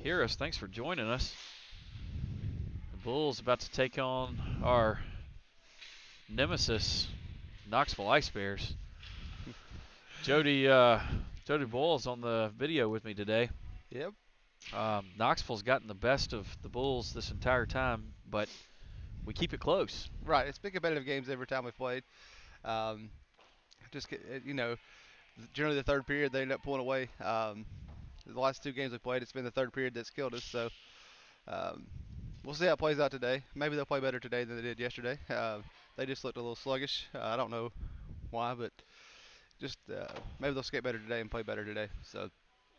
hear us, thanks for joining us. The Bulls about to take on our nemesis, Knoxville Ice Bears. Jody Boyle's on the video with me today. Yep. Knoxville's gotten the best of the Bulls this entire time, but we keep it close. Right. It's been competitive games every time we've played. Generally the third period they end up pulling away. The last two games we played, it's been the third period that's killed us. So we'll see how it plays out today. Maybe they'll play better today than they did yesterday. They just looked a little sluggish. I don't know why, but just maybe they'll skate better today and play better today. So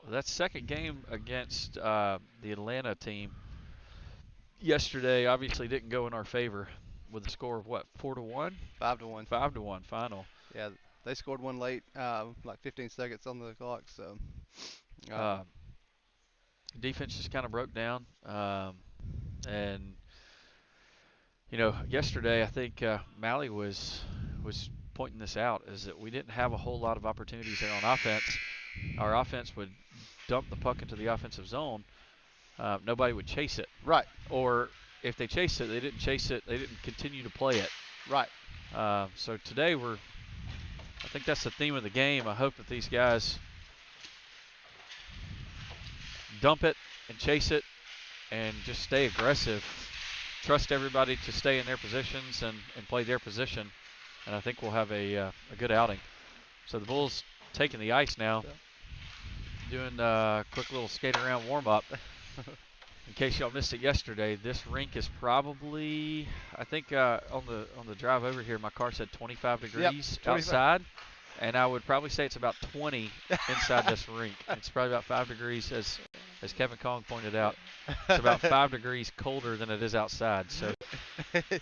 that second game against the Atlanta team yesterday obviously didn't go in our favor with a score of what, 4-1? 5-1. 5-1 final. Yeah, they scored one late, like 15 seconds on the clock. So defense just kind of broke down, and yesterday I think Mally was pointing this out, is that we didn't have a whole lot of opportunities there on offense. Our offense would dump the puck into the offensive zone. Nobody would chase it. Right. Or if they chased it, they didn't chase it. They didn't continue to play it. Right. So today I think that's the theme of the game. I hope that these guys dump it and chase it and just stay aggressive. Trust everybody to stay in their positions and play their position. And I think we'll have a good outing. So the Bulls taking the ice now, doing a quick little skate around warm-up. In case y'all missed it yesterday, this rink is probably, I think on the drive over here, my car said 25 degrees outside, and I would probably say it's about 20 inside this rink. It's probably about 5 degrees, as Kevin Kong pointed out. It's about 5 degrees colder than it is outside. So it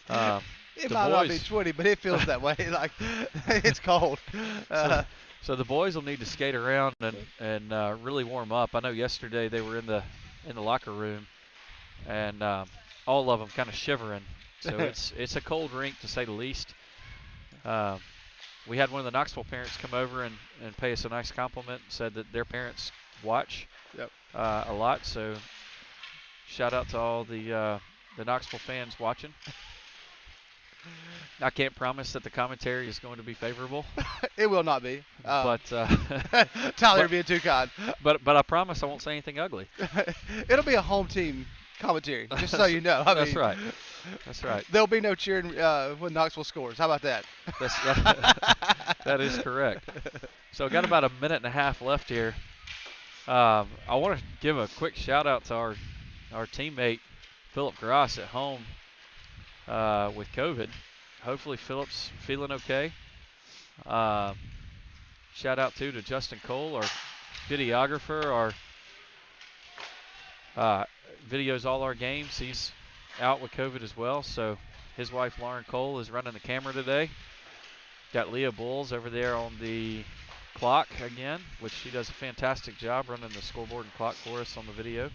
might not be 20, but it feels that way. Like it's cold. So the boys will need to skate around and really warm up. I know yesterday they were in the locker room, and all of them kind of shivering. So it's a cold rink, to say the least. We had one of the Knoxville parents come over and pay us a nice compliment, and said that their parents watch a lot. So shout out to all the Knoxville fans watching. I can't promise that the commentary is going to be favorable. It will not be. But Tyler being too kind. But I promise I won't say anything ugly. It'll be a home team commentary, just so you know. That's right. That's right. There'll be no cheering when Knoxville scores. How about that? That is correct. So got about a minute and a half left here. I want to give a quick shout out to our teammate Philip Gross at home with COVID. Hopefully Philip's feeling okay. Shout out to Justin Cole, our videographer, our videos all our games. He's out with COVID as well, so his wife Lauren Cole is running the camera today. Got Leah Bulls over there on the clock again, which she does a fantastic job running the scoreboard and clock for us on the video.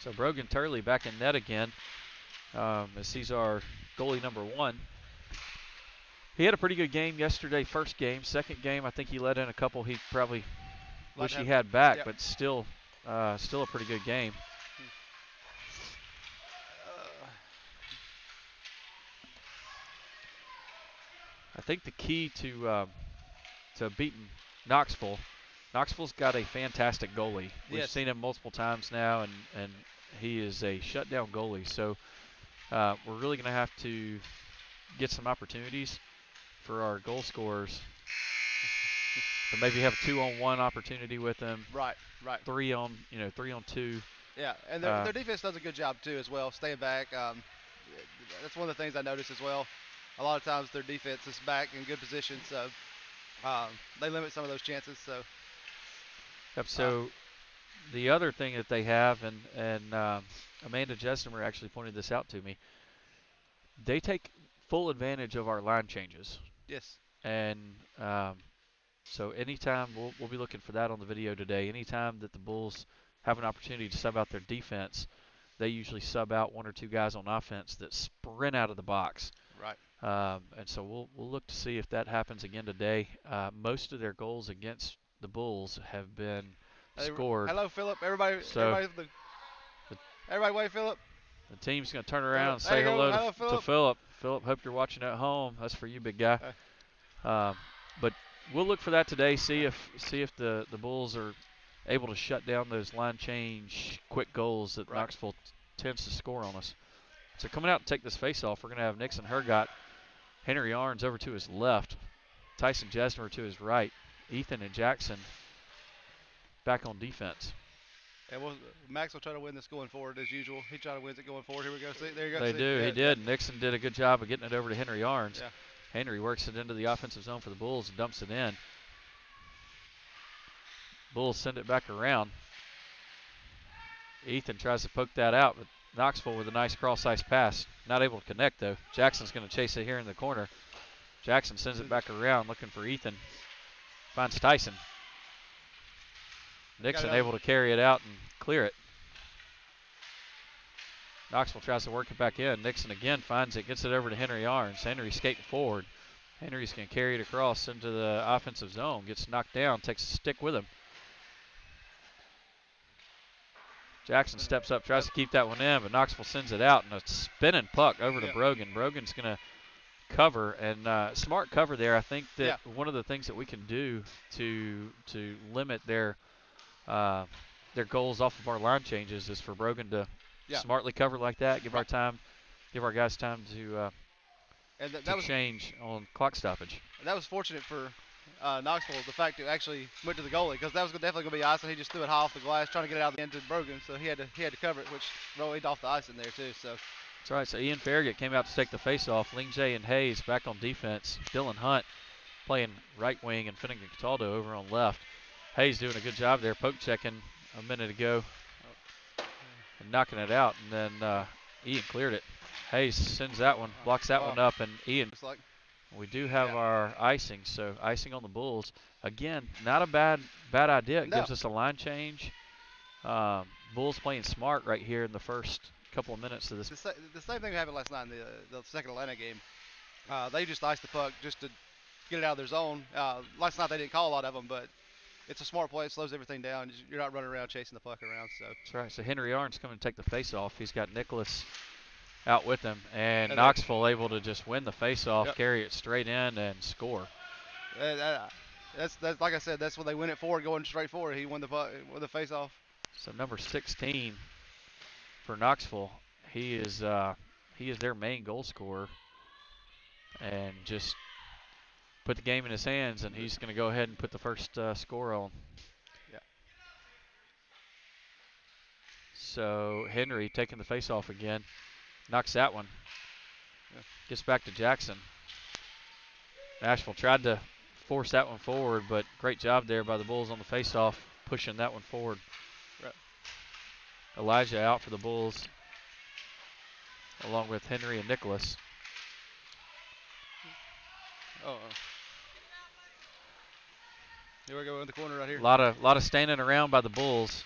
So Brogan Turley back in net again, as he's our goalie number one. He had a pretty good game yesterday, first game. Second game, I think he let in a couple he probably wish he had back, but still a pretty good game. I think the key to beating Knoxville's got a fantastic goalie. We've seen him multiple times now, and he is a shutdown goalie. So we're really going to have to get some opportunities for our goal scorers. So maybe have a 2-on-1 opportunity with them. Right. 3 on 2. Yeah, and their defense does a good job too as well, staying back. That's one of the things I noticed as well. A lot of times their defense is back in good position, so they limit some of those chances. So the other thing that they have, and Amanda Jesnemer actually pointed this out to me, they take full advantage of our line changes. Yes. And so anytime, we'll be looking for that on the video today. Anytime that the Bulls have an opportunity to sub out their defense, they usually sub out 1 or 2 guys on offense that sprint out of the box. Right. And so we'll look to see if that happens again today. Most of their goals against the Bulls have been scored. Hello, Philip. Everybody, So everybody wave Philip. The team's going to turn around and There say you go. hello Hello, to Philip. Philip. Philip, hope you're watching at home. That's for you, big guy. But we'll look for that today. See if the Bulls are able to shut down those line change quick goals that Knoxville tends to score on us. So coming out to take this face-off, we're going to have Nixon Hergott, Henry Arns over to his left, Tyson Jesmer to his right, Ethan and Jackson back on defense. And Max will try to win this going forward as usual. He tried to win it going forward. Here we go. See, there you go. They do. He did. Nixon did a good job of getting it over to Henry Arns. Yeah. Henry works it into the offensive zone for the Bulls and dumps it in. Bulls send it back around. Ethan tries to poke that out, but Knoxville with a nice cross-ice pass. Not able to connect, though. Jackson's going to chase it here in the corner. Jackson sends it back around looking for Ethan. Finds Tyson. Nixon able to carry it out and clear it. Knoxville tries to work it back in. Nixon again finds it, gets it over to Henry Arns. Henry skating forward. Henry's going to carry it across into the offensive zone. Gets knocked down, takes a stick with him. Jackson steps up, tries to keep that one in, but Knoxville sends it out, and a spinning puck over to Brogan. Brogan's going to cover, and smart cover there. I think that one of the things that we can do to limit their goals off of our line changes is for Brogan to smartly cover like that, give our guys time to change on clock stoppage. That was fortunate for Knoxville, the fact it actually went to the goalie, because that was definitely going to be ice, and he just threw it high off the glass, trying to get it out of the end to Brogan, so he had to cover it, which rolled off the ice in there too. So that's right. So Ian Farragut came out to take the face-off. Lingjay and Hayes back on defense. Dylan Hunt playing right wing, and Finnegan Cataldo over on left. Hayes doing a good job there, poke checking a minute ago and knocking it out, and then Ian cleared it. Hayes sends that one, blocks that one up, and Ian. We do have our icing, so icing on the Bulls. Again, not a bad idea. It gives us a line change. Bulls playing smart right here in the first couple of minutes of this. The same thing happened last night in the second Atlanta game. They just iced the puck just to get it out of their zone. Last night they didn't call a lot of them, but it's a smart play. It slows everything down. You're not running around chasing the puck around. So that's right. So Henry Arns coming to take the face-off. He's got Nicholas out with him, and Knoxville able to just win the face-off, carry it straight in, and score. That's like I said. That's what they win it for, going straight forward. He won the face-off. So number 16 for Knoxville, he is their main goal scorer, and just put the game in his hands, and he's going to go ahead and put the first score on. Yeah. So Henry taking the face-off again. Knocks that one. Gets back to Jackson. Nashville tried to force that one forward, but great job there by the Bulls on the face-off, pushing that one forward. Right. Elijah out for the Bulls, along with Henry and Nicholas. Here we go in the corner right here. A lot of standing around by the Bulls.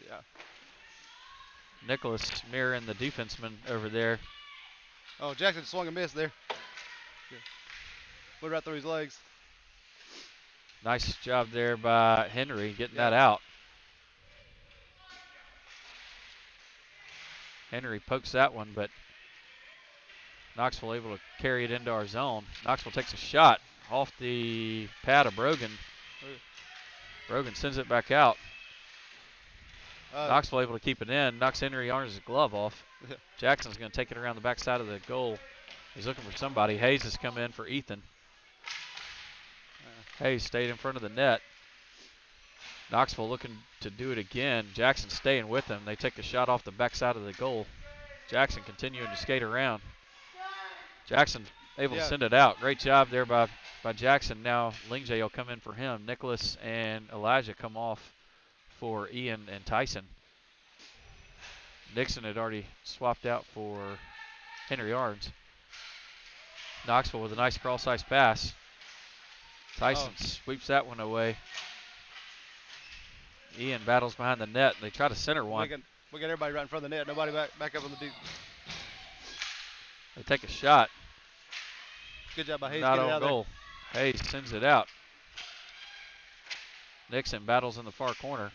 Yeah. Nicholas mirroring the defenseman over there. Oh, Jackson swung and missed there. Went right through his legs. Nice job there by Henry getting that out. Henry pokes that one, but Knoxville able to carry it into our zone. Knoxville takes a shot off the pad of Brogan. Brogan sends it back out. Knoxville able to keep it in. Knocks Henry Arns' glove off. Jackson's going to take it around the backside of the goal. He's looking for somebody. Hayes has come in for Ethan. Hayes stayed in front of the net. Knoxville looking to do it again. Jackson staying with him. They take a shot off the backside of the goal. Jackson continuing to skate around. Jackson able to send it out. Great job there by Jackson. Now Lingjay will come in for him. Nicholas and Elijah come off for Ian and Tyson. Nixon had already swapped out for Henry Arns. Knoxville with a nice cross-ice pass. Tyson sweeps that one away. Ian battles behind the net. They try to center one. We got everybody right in front of the net. Nobody back up on the deep. They take a shot. Good job by Hayes. Not Get it on out there. goal. Hayes sends it out. Nixon battles in the far corner.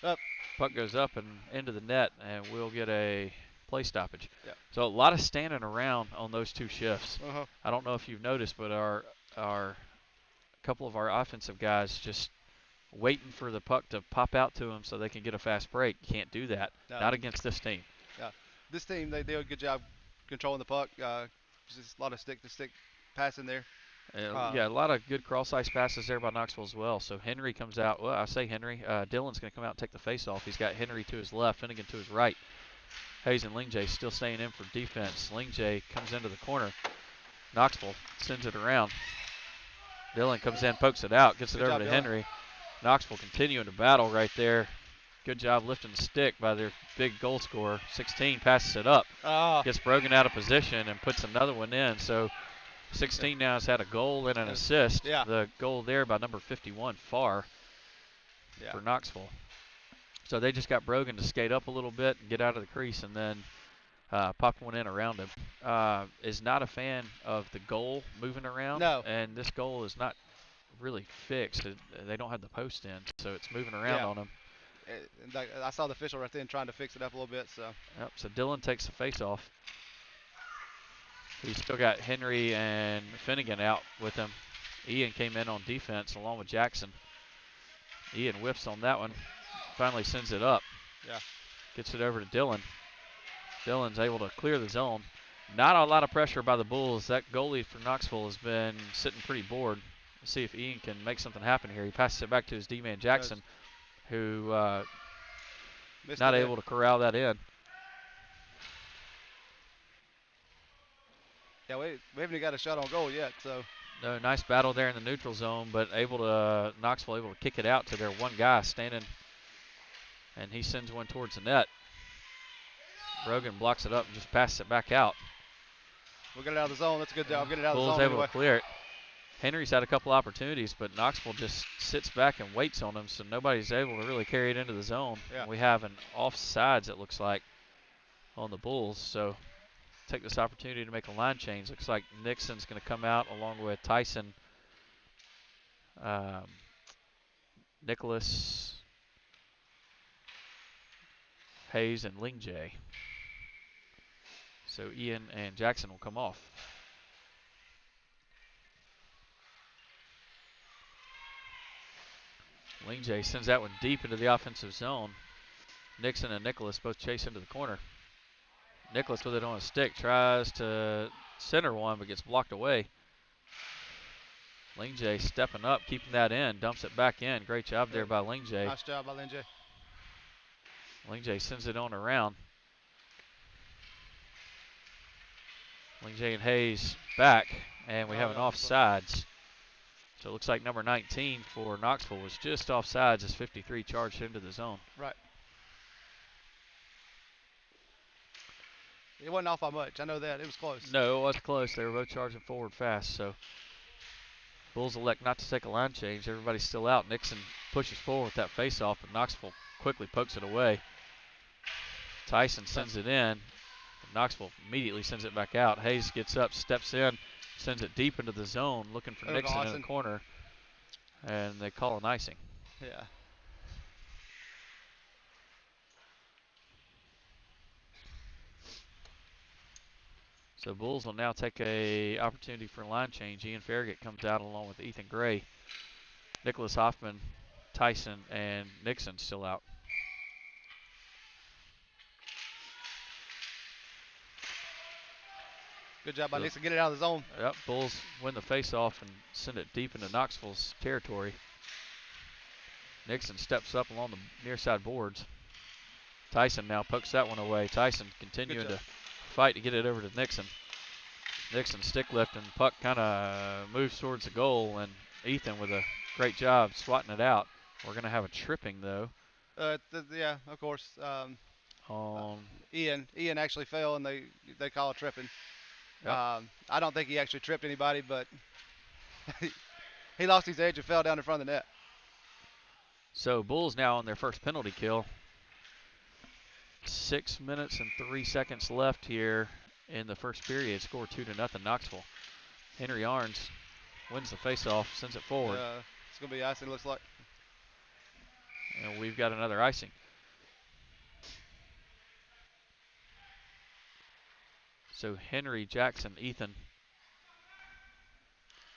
Up. Puck goes up and into the net, and we'll get a play stoppage. Yeah. So a lot of standing around on those two shifts. Uh-huh. I don't know if you've noticed, but our couple of our offensive guys just waiting for the puck to pop out to them so they can get a fast break. You can't do that. No. Not against this team. Yeah. This team, they do a good job controlling the puck. Just a lot of stick-to-stick passing there. Yeah, a lot of good cross-ice passes there by Knoxville as well. So Henry comes out. Well, I say Henry. Dylan's going to come out and take the face-off. He's got Henry to his left, Finnegan to his right. Hayes and Lingjay still staying in for defense. Lingjay comes into the corner. Knoxville sends it around. Dylan comes in, pokes it out, gets it over to Henry. Knoxville continuing to battle right there. Good job lifting the stick by their big goal scorer. 16 passes it up. Gets Brogan out of position and puts another one in. So 16 now has had a goal and an assist. Yeah. The goal there by number 51, Farr, for Knoxville. So they just got Brogan to skate up a little bit and get out of the crease and then pop one in around him. Is not a fan of the goal moving around. No. And this goal is not really fixed. They don't have the post in, so it's moving around on them. I saw the official right then trying to fix it up a little bit. So Dylan takes the face off. He's still got Henry and Finnegan out with him. Ian came in on defense along with Jackson. Ian whiffs on that one. Finally sends it up. Yeah. Gets it over to Dylan. Dylan's able to clear the zone. Not a lot of pressure by the Bulls. That goalie for Knoxville has been sitting pretty bored. Let's see if Ian can make something happen here. He passes it back to his D-man Jackson, who not able to corral that in. Yeah, we haven't even got a shot on goal yet. So no, nice battle there in the neutral zone, but Knoxville able to kick it out to their one guy standing, and he sends one towards the net. Brogan blocks it up and just passes it back out. We'll get it out of the zone. That's a good job. Get it out of the Bulls zone. Able to clear it. Henry's had a couple opportunities, but Knoxville just sits back and waits on him, so nobody's able to really carry it into the zone. Yeah. We have an offsides, it looks like, on the Bulls. So take this opportunity to make a line change. Looks like Nixon's going to come out along with Tyson, Nicholas, Hayes, and Lingjay. So Ian and Jackson will come off. Lingjay sends that one deep into the offensive zone. Nixon and Nicholas both chase into the corner. Nicholas with it on a stick tries to center one but gets blocked away. Lingjay stepping up, keeping that in, dumps it back in. Great job there by Lingjay. Nice job by Lingjay. Lingjay sends it on around. Lingjay and Hayes back, and we have an offsides. So it looks like number 19 for Knoxville was just offsides as 53 charged into the zone. Right. It wasn't off by much. I know that. It was close. No, it was close. They were both charging forward fast. So Bulls elect not to take a line change. Everybody's still out. Nixon pushes forward with that face-off, but Knoxville quickly pokes it away. Tyson sends it in. Knoxville immediately sends it back out. Hayes gets up, steps in, sends it deep into the zone, looking for Nixon in the corner, and they call an icing. Yeah. So Bulls will now take a opportunity for a line change. Ian Farragut comes out along with Ethan Gray. Nicholas Hoffman, Tyson, and Nixon still out. Good job by Nixon. Get it out of the zone. Yep, Bulls win the face-off and send it deep into Knoxville's territory. Nixon steps up along the near side boards. Tyson now pokes that one away. Tyson continuing to fight to get it over to Nixon. Nixon stick lift and puck kind of moves towards the goal, and Ethan with a great job swatting it out. We're going to have a tripping though. Yeah, of course. Ian actually fell, and they call it tripping. Yep. I don't think he actually tripped anybody, but he lost his edge and fell down in front of the net. So Bulls now on their first penalty kill. 6 minutes and 3 seconds left here in the first period. Score 2-0 Knoxville. Henry Arns wins the faceoff, sends it forward. It's going to be icing, looks like. And we've got another icing. So Henry, Jackson, Ethan,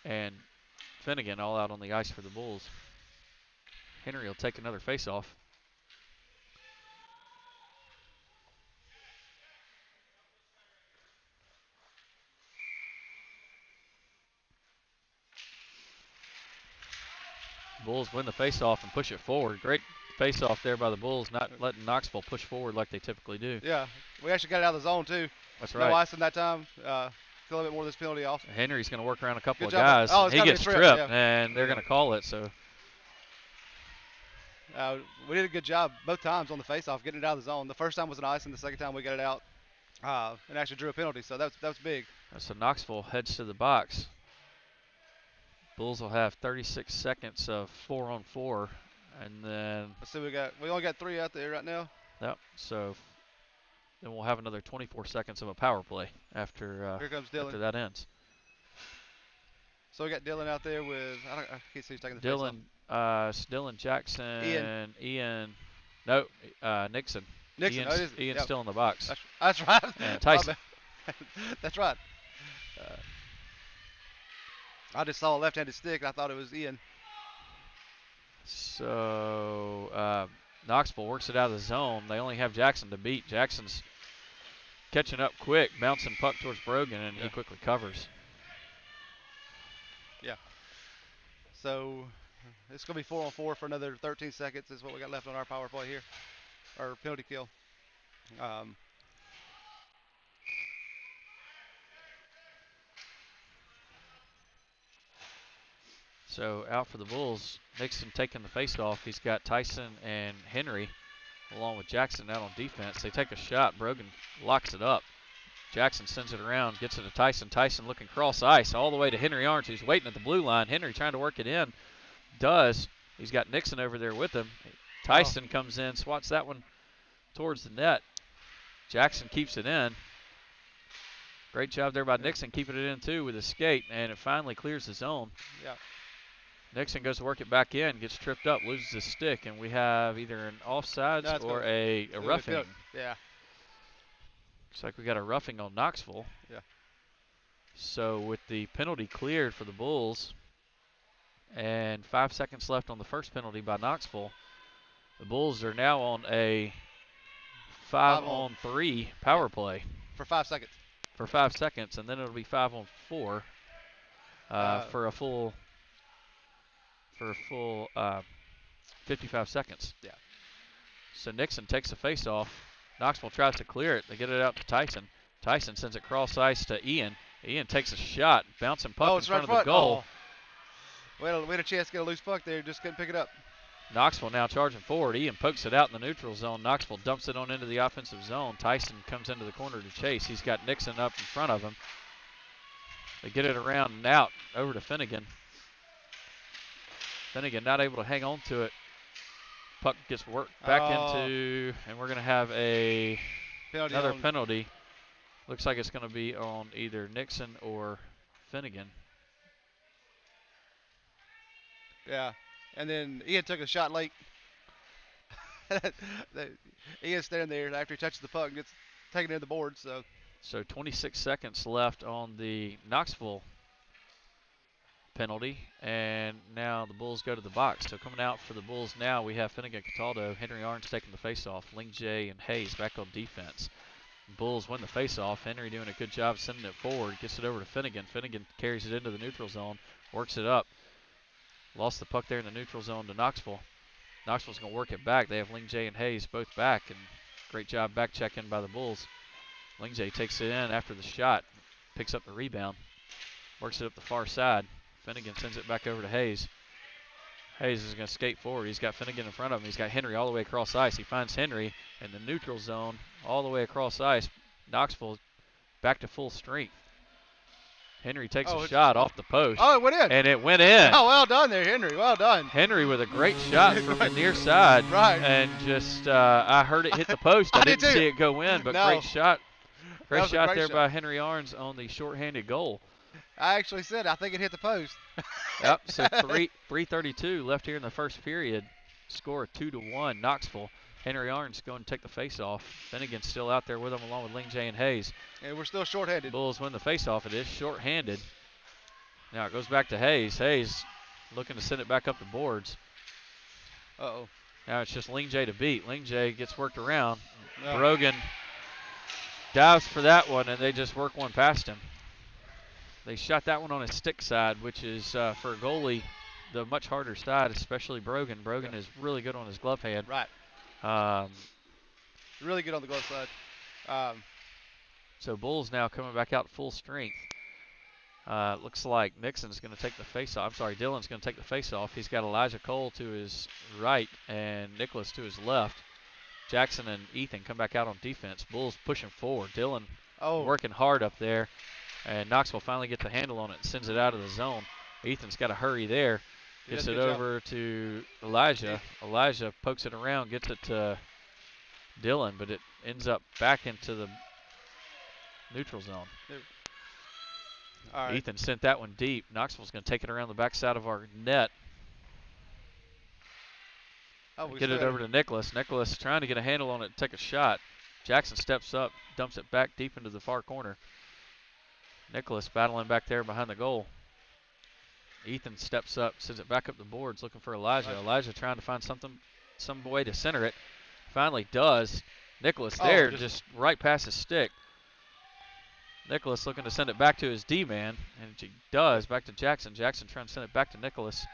and Finnegan all out on the ice for the Bulls. Henry will take another faceoff. Bulls win the faceoff and push it forward. Great faceoff there by the Bulls, not letting Knoxville push forward like they typically do. Yeah, we actually got it out of the zone too. That's right. No icing that time. A little bit more of this penalty off. Henry's going to work around a couple Good of job. guys. Oh, it's he gotta be gets a trip, tripped, yeah. and they're going to call it. So we did a good job both times on the faceoff, getting it out of the zone. The first time was an icing. The second time we got it out and actually drew a penalty. So that was big. So Knoxville heads to the box. Bulls will have 36 seconds of 4-on-4, and then Let's see, we only got 3 out there right now. yep. So then we'll have another 24 seconds of a power play after Here comes Dylan. after that ends. So we got Dylan out there with I can't see who's taking the Dylan, it's Dylan Jackson, Ian, no, Nixon. Nixon. Ian's Yep. still in the box. That's right. And Tyson. That's right. I just saw a left-handed stick and I thought it was Ian. So Knoxville works it out of the zone. They only have Jackson to beat. Jackson's catching up quick, bouncing puck towards Brogan, and he quickly covers. Yeah. So it's going to be 4-on-4 for another 13 seconds is what we got left on our power play here, or penalty kill. So out for the Bulls, Nixon taking the faceoff. He's got Tyson and Henry along with Jackson out on defense. They take a shot. Brogan locks it up. Jackson sends it around, gets it to Tyson. Tyson looking cross ice all the way to Henry Arns, who's waiting at the blue line. Henry trying to work it in. Does. He's got Nixon over there with him. Tyson comes in, swats that one towards the net. Jackson keeps it in. Great job there by Nixon keeping it in too with his skate, and it finally clears the zone. Yeah. Nixon goes to work it back in, gets tripped up, loses his stick, and we have either an offsides or a roughing. Yeah. Looks like we got a roughing on Knoxville. Yeah. So with the penalty cleared for the Bulls and 5 seconds left on the first penalty by Knoxville, the Bulls are now on a 5-on-3 power play. For 5 seconds. For 5 seconds, and then it'll be 5-on-4 for a full 55 seconds. Yeah. So Nixon takes the face off. Knoxville tries to clear it. They get it out to Tyson. Tyson sends it cross ice to Ian. Ian takes a shot, bouncing puck in front of the goal. We had a chance to get a loose puck there, just couldn't pick it up. Knoxville now charging forward. Ian pokes it out in the neutral zone. Knoxville dumps it on into the offensive zone. Tyson comes into the corner to chase. He's got Nixon up in front of him. They get it around and out over to Finnegan. Finnegan not able to hang on to it. Puck gets worked back into, and we're going to have another penalty. Looks like it's going to be on either Nixon or Finnegan. Yeah, and then Ian took a shot late. Ian's standing there after he touches the puck and gets taken in the board. So 26 seconds left on the Knoxville penalty, and now the Bulls go to the box. So coming out for the Bulls now, we have Finnegan, Cataldo, Henry Arns taking the faceoff, Ling J and Hayes back on defense. Bulls win the faceoff. Henry doing a good job sending it forward, gets it over to Finnegan. Finnegan carries it into the neutral zone, works it up. Lost the puck there in the neutral zone to Knoxville. Knoxville's going to work it back. They have Ling J and Hayes both back, and great job back checking by the Bulls. Ling J takes it in after the shot, picks up the rebound, works it up the far side. Finnegan sends it back over to Hayes. Hayes is going to skate forward. He's got Finnegan in front of him. He's got Henry all the way across ice. He finds Henry in the neutral zone all the way across ice. Knoxville back to full strength. Henry takes Oh, a it's shot just- off the post. Oh, it went in. And it went in. Oh, well done there, Henry. Well done. Henry with a great shot from the near side. Right. And just, I heard it hit the post. I did didn't too. see it go in, but No. great shot. That Great was a shot great there shot. by Henry Arns on the shorthanded goal. I actually said I think it hit the post. Yep, so 3:32 left here in the first period. Score 2-1, Knoxville. Henry Arns going to take the face-off. Finnegan's still out there with him along with Ling J and Hayes. And we're still shorthanded. Bulls win the face-off. It is shorthanded. Now it goes back to Hayes. Hayes looking to send it back up the boards. Uh-oh. Now it's just Ling J to beat. Ling J gets worked around. No. Brogan dives for that one, and they just work one past him. They shot that one on his stick side, which is, for a goalie, the much harder side, especially Brogan. Brogan is really good on his glove hand. Right. Really good on the glove side. So Bulls now coming back out full strength. Looks like Nixon's going to take the face-off. I'm sorry, Dillon's going to take the face-off. He's got Elijah Cole to his right and Nicholas to his left. Jackson and Ethan come back out on defense. Bulls pushing forward. Dillon working hard up there. And Knoxville finally gets the handle on it and sends it out of the zone. Ethan's got to hurry there. Gets it over to Elijah. Elijah pokes it around, gets it to Dillon, but it ends up back into the neutral zone. All right. Ethan sent that one deep. Knoxville's going to take it around the backside of our net. Get it over to Nicholas. Nicholas trying to get a handle on it and take a shot. Jackson steps up, dumps it back deep into the far corner. Nicholas battling back there behind the goal. Ethan steps up, sends it back up the boards, looking for Elijah. Elijah trying to find some way to center it. Finally does. Nicholas there, just right past his stick. Nicholas looking to send it back to his D-man, and he does, back to Jackson. Jackson trying to send it back to Nicholas.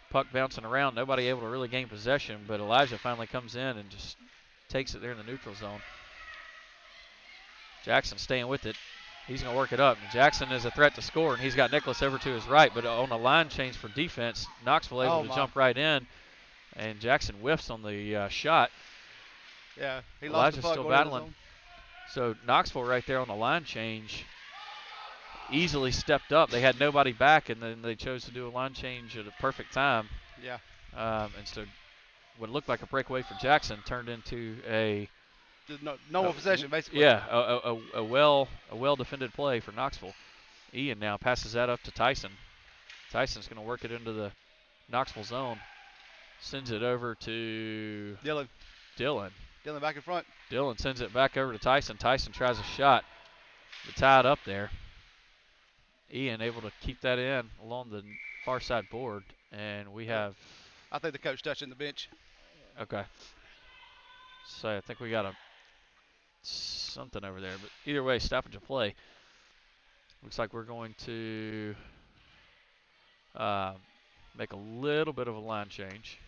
Puck bouncing around, nobody able to really gain possession, but Elijah finally comes in and just takes it there in the neutral zone. Jackson staying with it. He's going to work it up. And Jackson is a threat to score, and he's got Nicholas over to his right, but on a line change for defense, Knoxville able to jump right in, and Jackson whiffs on the shot. Yeah, he Elijah's lost the puck still battling. So Knoxville right there on the line change easily stepped up. They had nobody back, and then they chose to do a line change at a perfect time. Yeah. And so what looked like a breakaway for Jackson turned into a normal possession, basically. Yeah, a well defended play for Knoxville. Ian now passes that up to Tyson. Tyson's going to work it into the Knoxville zone. Sends it over to Dillon. Dillon Back in front. Dillon sends it back over to Tyson. Tyson tries a shot, but tied up there. Ian able to keep that in along the far side board, and we have. I think the coach touching the bench. Okay. So I think we got something over there, but either way, stoppage of play. Looks like we're going to make a little bit of a line change.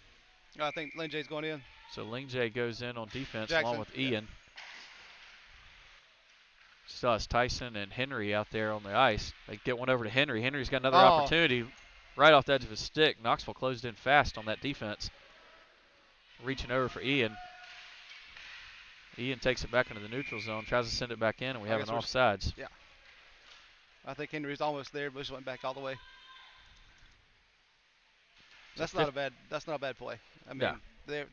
I think Ling J's going in. So Ling J goes in on defense Jackson, along with Ian. Still has Tyson and Henry out there on the ice. They get one over to Henry. Henry's got another opportunity right off the edge of his stick. Knoxville closed in fast on that defense. Reaching over for Ian. Ian takes it back into the neutral zone, tries to send it back in, and we have an offsides. Yeah. I think Henry's almost there, but just went back all the way. That's not a bad play. I mean,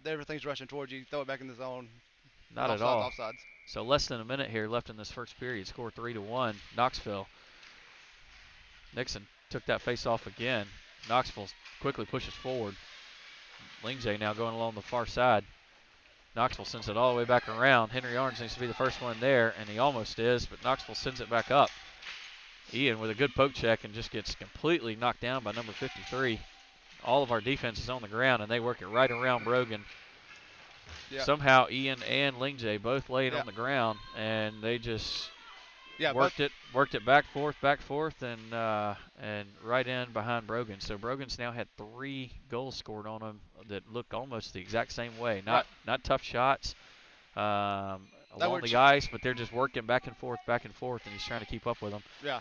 everything's rushing towards you. Throw it back in the zone. Not at all. Offsides. So less than a minute here left in this first period. Score 3-1. Knoxville. Nixon took that face off again. Knoxville quickly pushes forward. Ling J now going along the far side. Knoxville sends it all the way back around. Henry Arns needs to be the first one there, and he almost is, but Knoxville sends it back up. Ian with a good poke check and just gets completely knocked down by number 53. All of our defense is on the ground, and they work it right around Brogan. Yeah. Somehow Ian and Ling J both laid on the ground, and they just worked it back forth, and right in behind Brogan. So Brogan's now had 3 goals scored on him that look almost the exact same way. Not tough shots along the ice, but they're just working back and forth, and he's trying to keep up with them. Yeah,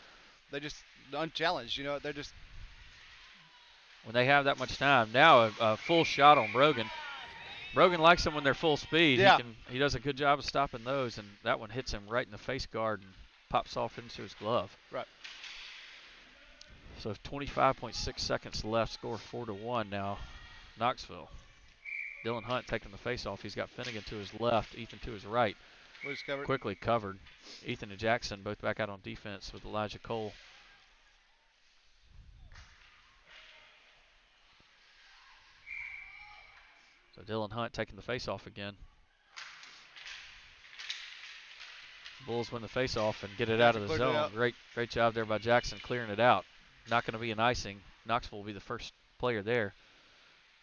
they just unchallenged. You know, they're just when they have that much time. Now a full shot on Brogan. Brogan likes them when they're full speed. Yeah. He does a good job of stopping those, and that one hits him right in the face guard and pops off into his glove. Right. So 25.6 seconds left. Score 4-1 now. Knoxville. Dylan Hunt taking the face-off. He's got Finnegan to his left, Ethan to his right. Covered. Quickly covered. Ethan and Jackson both back out on defense with Elijah Cole. So Dylan Hunt taking the face-off again. Bulls win the face-off and get it out of the zone. Great job there by Jackson clearing it out. Not going to be an icing. Knoxville will be the first player there.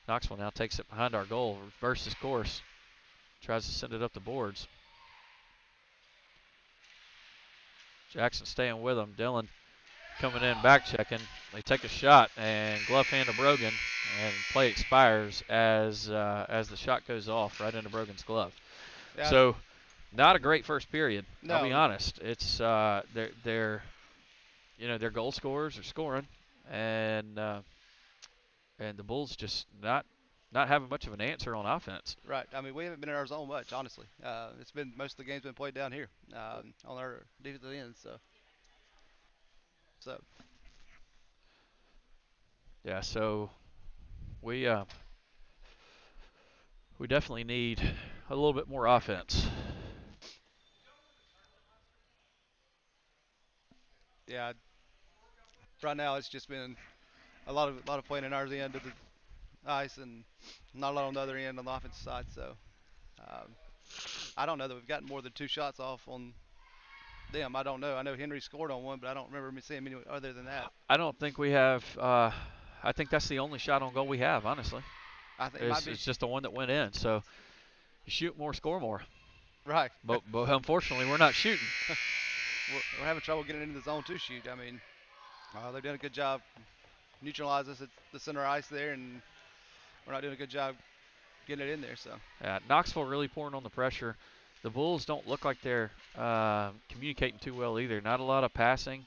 Knoxville now takes it behind our goal, reverses course, tries to send it up the boards. Jackson staying with him. Dylan coming in, back checking. They take a shot, and glove hand to Brogan, and play expires as the shot goes off right into Brogan's glove. Yeah. So, not a great first period. No. I'll be honest. It's their goal scorers are scoring, and the Bulls just not having much of an answer on offense. Right. I mean, we haven't been in our zone much, honestly. It's been most of the game's been played down here on our defensive end. So. Yeah. So we definitely need a little bit more offense. Yeah. Right now, it's just been a lot of playing in our end of the ice and not a lot on the other end on the offensive side. So I don't know that we've gotten more than 2 shots off on them. I don't know. I know Henry scored on one, but I don't remember me seeing many other than that. I don't think we have. I think that's the only shot on goal we have, honestly. I think it's just the one that went in. So you shoot more, score more. Right. But unfortunately, we're not shooting. we're having trouble getting into the zone to shoot. I mean, they've done a good job neutralizing us at the center ice there, and we're not doing a good job getting it in there. So. Yeah, Knoxville really pouring on the pressure. The Bulls don't look like they're communicating too well either. Not a lot of passing,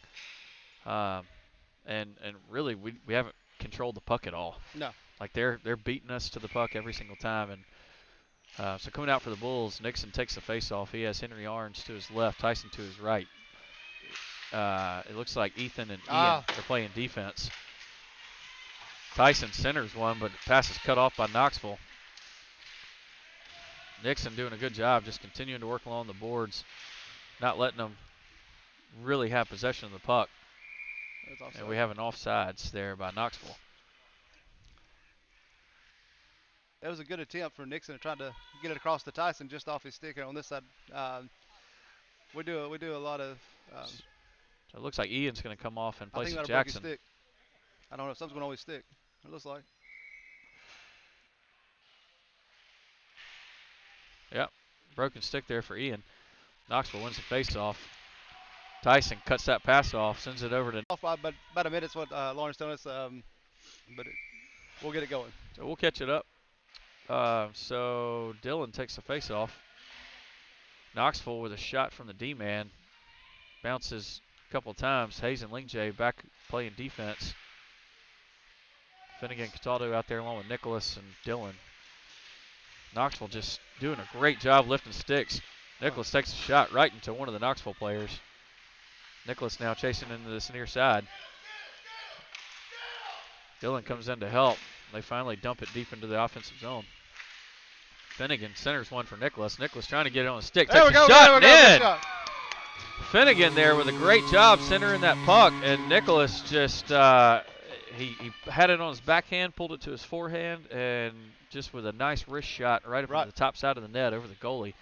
and really we haven't controlled the puck at all. No. Like they're beating us to the puck every single time, and so coming out for the Bulls, Nixon takes the face-off. He has Henry Arns to his left, Tyson to his right. It looks like Ethan and Ian are playing defense. Tyson centers one, but the pass is cut off by Knoxville. Nixon doing a good job just continuing to work along the boards, not letting them really have possession of the puck. And we have an offsides there by Knoxville. That was a good attempt for Nixon trying to get it across to Tyson just off his stick here on this side. We do a lot of. So it looks like Ian's going to come off and play some Jackson. Stick. I don't know if something's going to always stick. It looks like. Yep, broken stick there for Ian. Knoxville wins the face-off. Tyson cuts that pass off, sends it over to. Off by about a minute's what Lawrence told us, but we'll get it going. So we'll catch it up. So Dylan takes the face-off. Knoxville with a shot from the D-man. Bounces a couple of times. Hayes and Lingjay back playing defense. Finnegan Cataldo out there along with Nicholas and Dylan. Knoxville just doing a great job lifting sticks. Nicholas takes a shot right into one of the Knoxville players. Nicholas now chasing into this near side. Dylan comes in to help. They finally dump it deep into the offensive zone. Finnegan centers one for Nicholas. Nicholas trying to get it on a stick. Takes a shot and in. Finnegan there with a great job centering that puck. And Nicholas just, he had it on his backhand, pulled it to his forehand, and just with a nice wrist shot right up on the top side of the net over the goalie.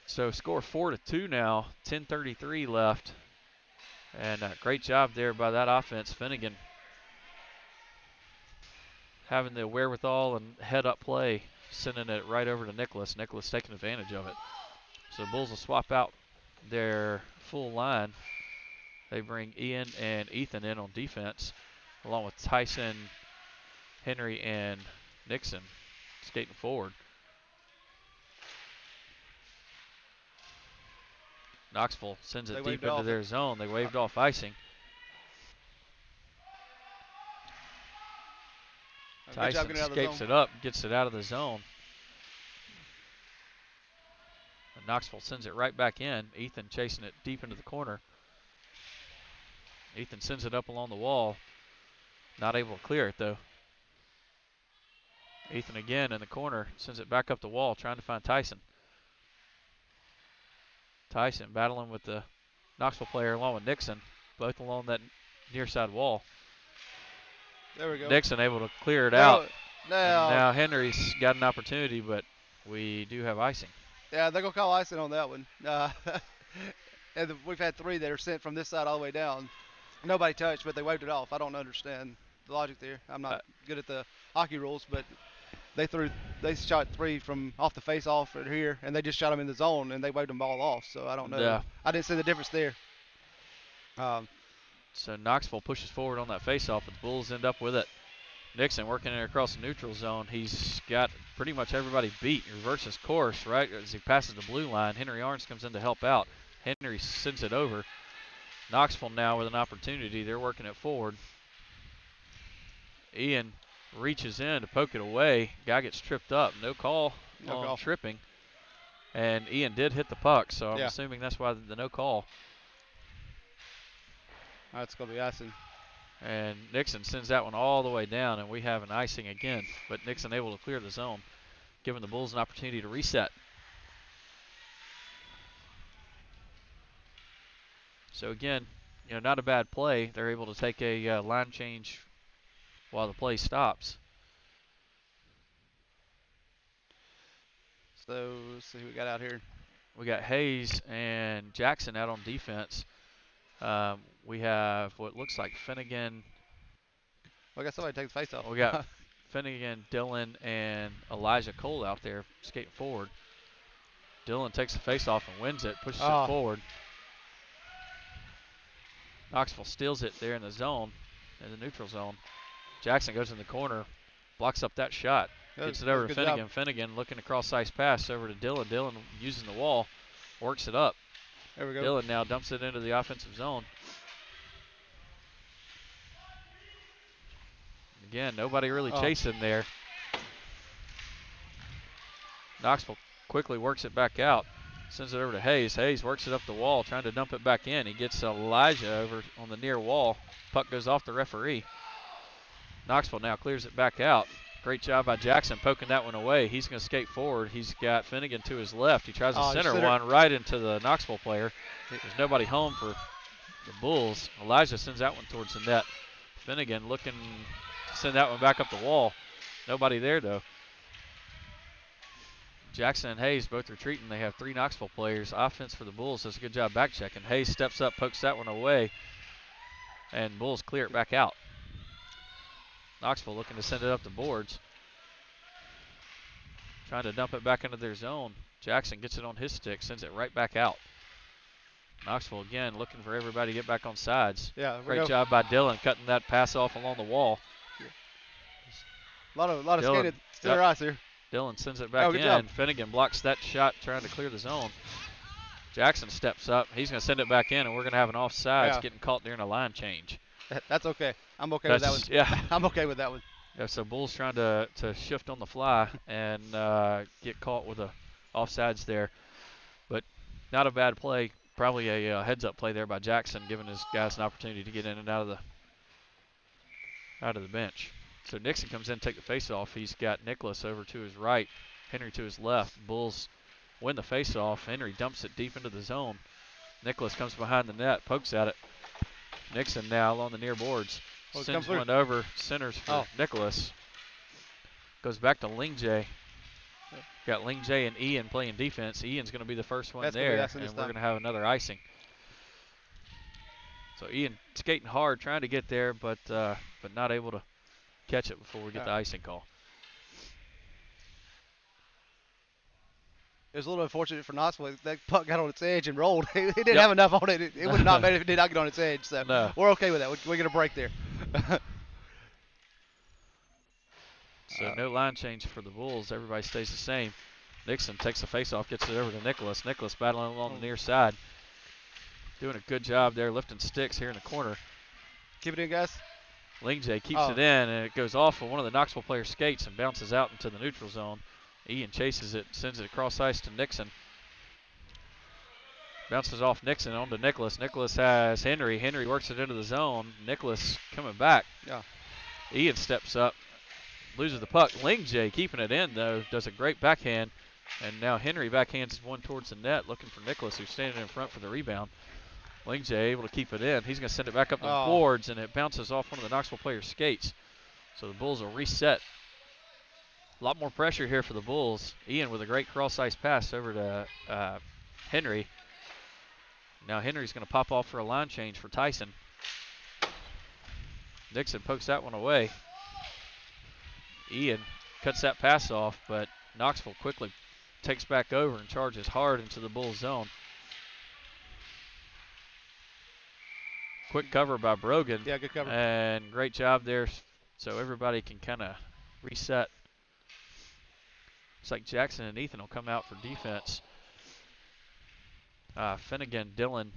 So score 4-2 now, 10:33 left. And great job there by that offense. Finnegan having the wherewithal and head-up play, sending it right over to Nicholas. Nicholas taking advantage of it. So the Bulls will swap out their full line. They bring Ian and Ethan in on defense, along with Tyson, Henry, and Nixon skating forward. Knoxville sends it deep into their zone. They waved off icing. Tyson escapes it up, gets it out of the zone. And Knoxville sends it right back in. Ethan chasing it deep into the corner. Ethan sends it up along the wall. Not able to clear it, though. Ethan again in the corner. Sends it back up the wall, trying to find Tyson. Tyson battling with the Knoxville player along with Nixon, both along that near side wall. There we go. Nixon able to clear it No, out. no. And now Henry's got an opportunity, but we do have icing. Yeah, they're going to call icing on that one. And we've had 3 that are sent from this side all the way down. Nobody touched, but they waved it off. I don't understand the logic there. I'm not good at the hockey rules, but they shot 3 from off the face-off right here, and they just shot them in the zone, and they waved them all off. So I don't know. Yeah. I didn't see the difference there. So Knoxville pushes forward on that face-off, but the Bulls end up with it. Nixon working it across the neutral zone. He's got pretty much everybody beat. He reverses course right as he passes the blue line. Henry Arns comes in to help out. Henry sends it over. Knoxville now with an opportunity. They're working it forward. Ian reaches in to poke it away. Guy gets tripped up. No call on tripping. And Ian did hit the puck, so I'm assuming that's why the no call. That's going to be icing. And Nixon sends that one all the way down, and we have an icing again. But Nixon able to clear the zone, giving the Bulls an opportunity to reset. So again, not a bad play. They're able to take a line change while the play stops. So let's see who we got out here. We got Hayes and Jackson out on defense. We have what looks like Finnegan. Well, I got somebody take the face off. We got Finnegan, Dylan, and Elijah Cole out there skating forward. Dylan takes the face off and wins it, pushes it forward. Knoxville steals it there in the zone, in the neutral zone. Jackson goes in the corner, blocks up that shot, gets it over to Finnegan. Job. Finnegan looking to cross-ice pass over to Dylan. Dylan using the wall, works it up. There we go. Dylan now dumps it into the offensive zone. Again, nobody really chasing there. Knoxville quickly works it back out. Sends it over to Hayes. Hayes works it up the wall, trying to dump it back in. He gets Elijah over on the near wall. Puck goes off the referee. Knoxville now clears it back out. Great job by Jackson poking that one away. He's going to skate forward. He's got Finnegan to his left. He tries to center one right into the Knoxville player. There's nobody home for the Bulls. Elijah sends that one towards the net. Finnegan looking to send that one back up the wall. Nobody there, though. Jackson and Hayes both retreating. They have 3 Knoxville players. Offense for the Bulls does a good job back checking. Hayes steps up, pokes that one away, and Bulls clear it back out. Knoxville looking to send it up the boards. Trying to dump it back into their zone. Jackson gets it on his stick, sends it right back out. Knoxville again looking for everybody to get back on sides. Yeah, great job by Dylan cutting that pass off along the wall. A lot of skating to their ice here. Dylan sends it back in. Job. Finnegan blocks that shot trying to clear the zone. Jackson steps up. He's going to send it back in, and we're going to have an offsides getting caught during a line change. That's okay. I'm okay with that one. Yeah. I'm okay with that one. Yeah, so Bulls trying to shift on the fly and get caught with a offsides there. But not a bad play. Probably a heads-up play there by Jackson, giving his guys an opportunity to get in and out of the bench. So Nixon comes in to take the face-off. He's got Nicholas over to his right, Henry to his left. Bulls win the face-off. Henry dumps it deep into the zone. Nicholas comes behind the net, pokes at it. Nixon now along the near boards. Sends one over, centers for Nicholas. Goes back to Ling J. Got Ling J and Ian playing defense. Ian's going to be the first one there, and we're going to have another icing. So Ian skating hard, trying to get there, but not able to catch it before we get the icing call. It was a little unfortunate for Knoxville. That puck got on its edge and rolled. He didn't have enough on it. It would have not made it if it did not get on its edge. So we're okay with that. We get a break there. So no line change for the Bulls. Everybody stays the same. Nixon takes the face-off, gets it over to Nicholas. Nicholas battling along the near side. Doing a good job there, lifting sticks here in the corner. Keep it in, guys. Ling J keeps it in, and it goes off of one of the Knoxville players' skates and bounces out into the neutral zone. Ian chases it, sends it across ice to Nixon. Bounces off Nixon onto Nicholas. Nicholas has Henry. Henry works it into the zone. Nicholas coming back. Yeah. Ian steps up, loses the puck. Ling J keeping it in, though, does a great backhand. And now Henry backhands one towards the net, looking for Nicholas, who's standing in front for the rebound. Ling J able to keep it in. He's going to send it back up the boards, and it bounces off one of the Knoxville players' skates. So the Bulls will reset. A lot more pressure here for the Bulls. Ian with a great cross-ice pass over to Henry. Now Henry's going to pop off for a line change for Tyson. Nixon pokes that one away. Ian cuts that pass off, but Knoxville quickly takes back over and charges hard into the Bulls zone. Quick cover by Brogan. Yeah, good cover. And great job there, so everybody can kind of reset. Looks like Jackson and Ethan will come out for defense. Finnegan, Dylan,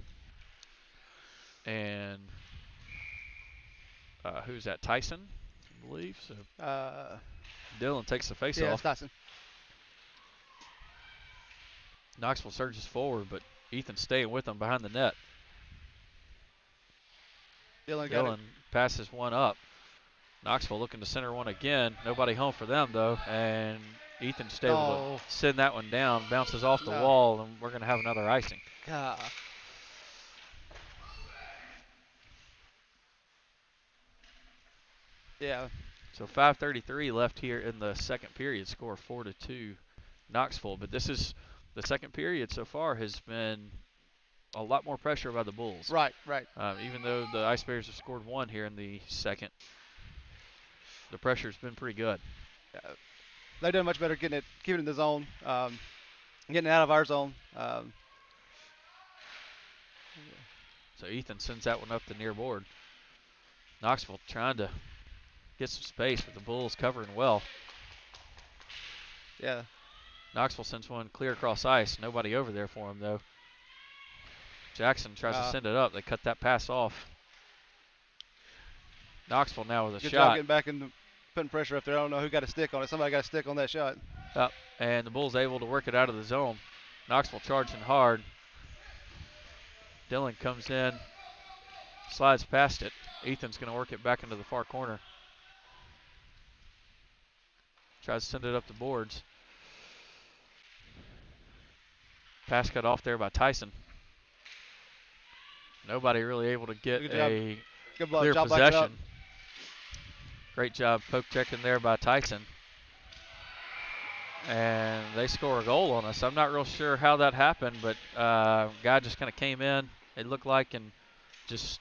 and who's that? Tyson, I believe. So Dylan takes the face yeah, off. Tyson. Knoxville surges forward, but Ethan's staying with them behind the net. Dylan passes one up. Knoxville looking to center one again. Nobody home for them, though. And Ethan stayed able to send that one down. Bounces off the wall, and we're going to have another icing. Yeah. So 5:33 left here in the second period. Score 4-2 Knoxville. But this is the second period so far has been a lot more pressure by the Bulls. Right. Even though the Ice Bears have scored one here in the second, the pressure's been pretty good. They've done much better keeping it in the zone, getting it out of our zone. So Ethan sends that one up the near board. Knoxville trying to get some space, but the Bulls covering well. Yeah. Knoxville sends one clear across ice. Nobody over there for him, though. Jackson tries to send it up. They cut that pass off. Knoxville now with a Good shot. job getting back and putting pressure up there. I don't know who got a stick on it. Somebody got a stick on that shot. And the Bulls able to work it out of the zone. Knoxville charging hard. Dylan comes in, slides past it. Ethan's going to work it back into the far corner. Tries to send it up the boards. Pass cut off there by Tyson. Nobody really able to get a clear possession. Great job poke checking there by Tyson. And they score a goal on us. I'm not real sure how that happened, but guy just kind of came in, it looked like, and just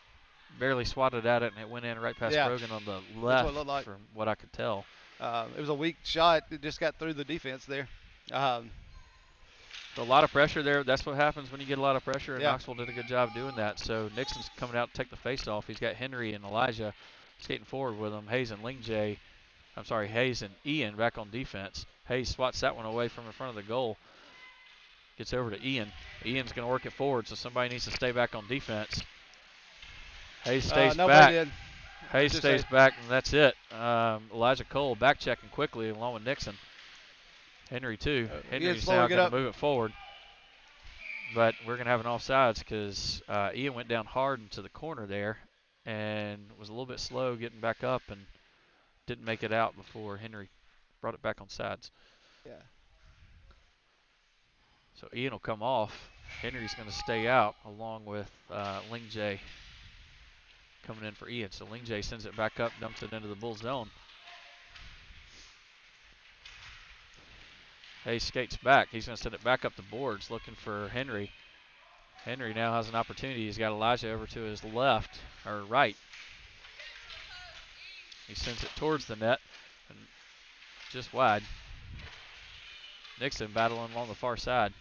barely swatted at it, and it went in right past Brogan on the left, what it looked like. from what I could tell. It was a weak shot. It just got through the defense there. A lot of pressure there. That's what happens when you get a lot of pressure, and Knoxville did a good job doing that. So Nixon's coming out to take the face off. He's got Henry and Elijah skating forward with him. Hayes and Ian back on defense. Hayes swats that one away from in front of the goal. Gets over to Ian. Ian's going to work it forward, so somebody needs to stay back on defense. Hayes stays back. Hayes stays back, and that's it. Elijah Cole back checking quickly along with Nixon. Henry too. Henry's now going to move it forward. But we're going to have an offsides because Ian went down hard into the corner there and was a little bit slow getting back up and didn't make it out before Henry brought it back on sides. Yeah. So Ian will come off. Henry's going to stay out along with Ling J coming in for Ian. So Ling J sends it back up, dumps it into the Bull zone. Hayes skates back. He's going to send it back up the boards looking for Henry. Henry now has an opportunity. He's got Elijah over to his left, or right. He sends it towards the net, and just wide. Nixon battling along the far side.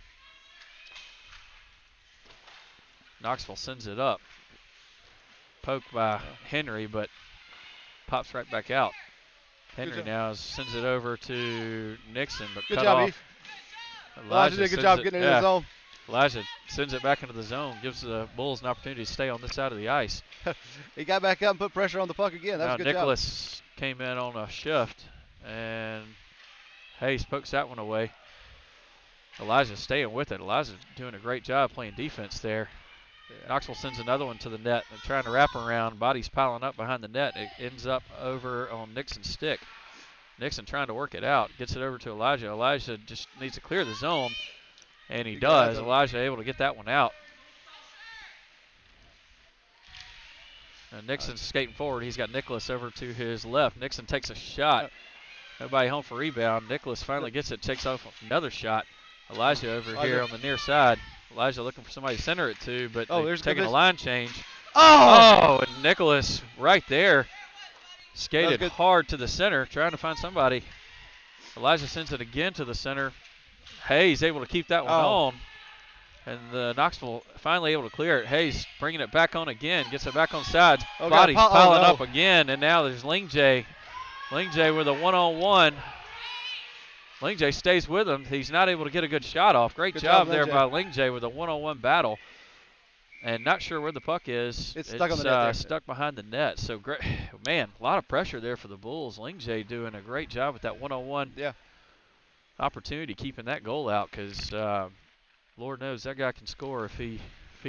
Knoxville sends it up. Poked by Henry, but pops right back out. Henry now sends it over to Nixon, but cut off. Elijah did a good job getting in his zone. Elijah sends it back into the zone, gives the Bulls an opportunity to stay on this side of the ice. He got back up and put pressure on the puck again. That was a good Nicholas came in on a shift, and Hayes pokes that one away. Elijah staying with it. Elijah doing a great job playing defense there. Yeah. Knoxville sends another one to the net. They're trying to wrap around. Body's piling up behind the net. It ends up over on Nixon's stick. Nixon trying to work it out. Gets it over to Elijah. Elijah just needs to clear the zone, and he does. Elijah able to get that one out. And Nixon's skating forward. He's got Nicholas over to his left. Nixon takes a shot. Nobody home for rebound. Nicholas finally gets it, takes off another shot. Elijah over here on the near side. Elijah looking for somebody to center it to, but they're taking a line change. Oh, and Nicholas right there skated hard to the center, trying to find somebody. Elijah sends it again to the center. Hayes able to keep that one on. And Knoxville finally able to clear it. Hayes bringing it back on again, gets it back on sides. Body's piling up again, and now there's Lingjay. Lingjay with a one-on-one. Lingjay stays with him. He's not able to get a good shot off. Great job there by Lingjay with a one-on-one battle. And not sure where the puck is. It's stuck on the net. Stuck behind the net. So great, man, a lot of pressure there for the Bulls. Lingjay doing a great job with that one-on-one opportunity, keeping that goal out, because Lord knows that guy can score if he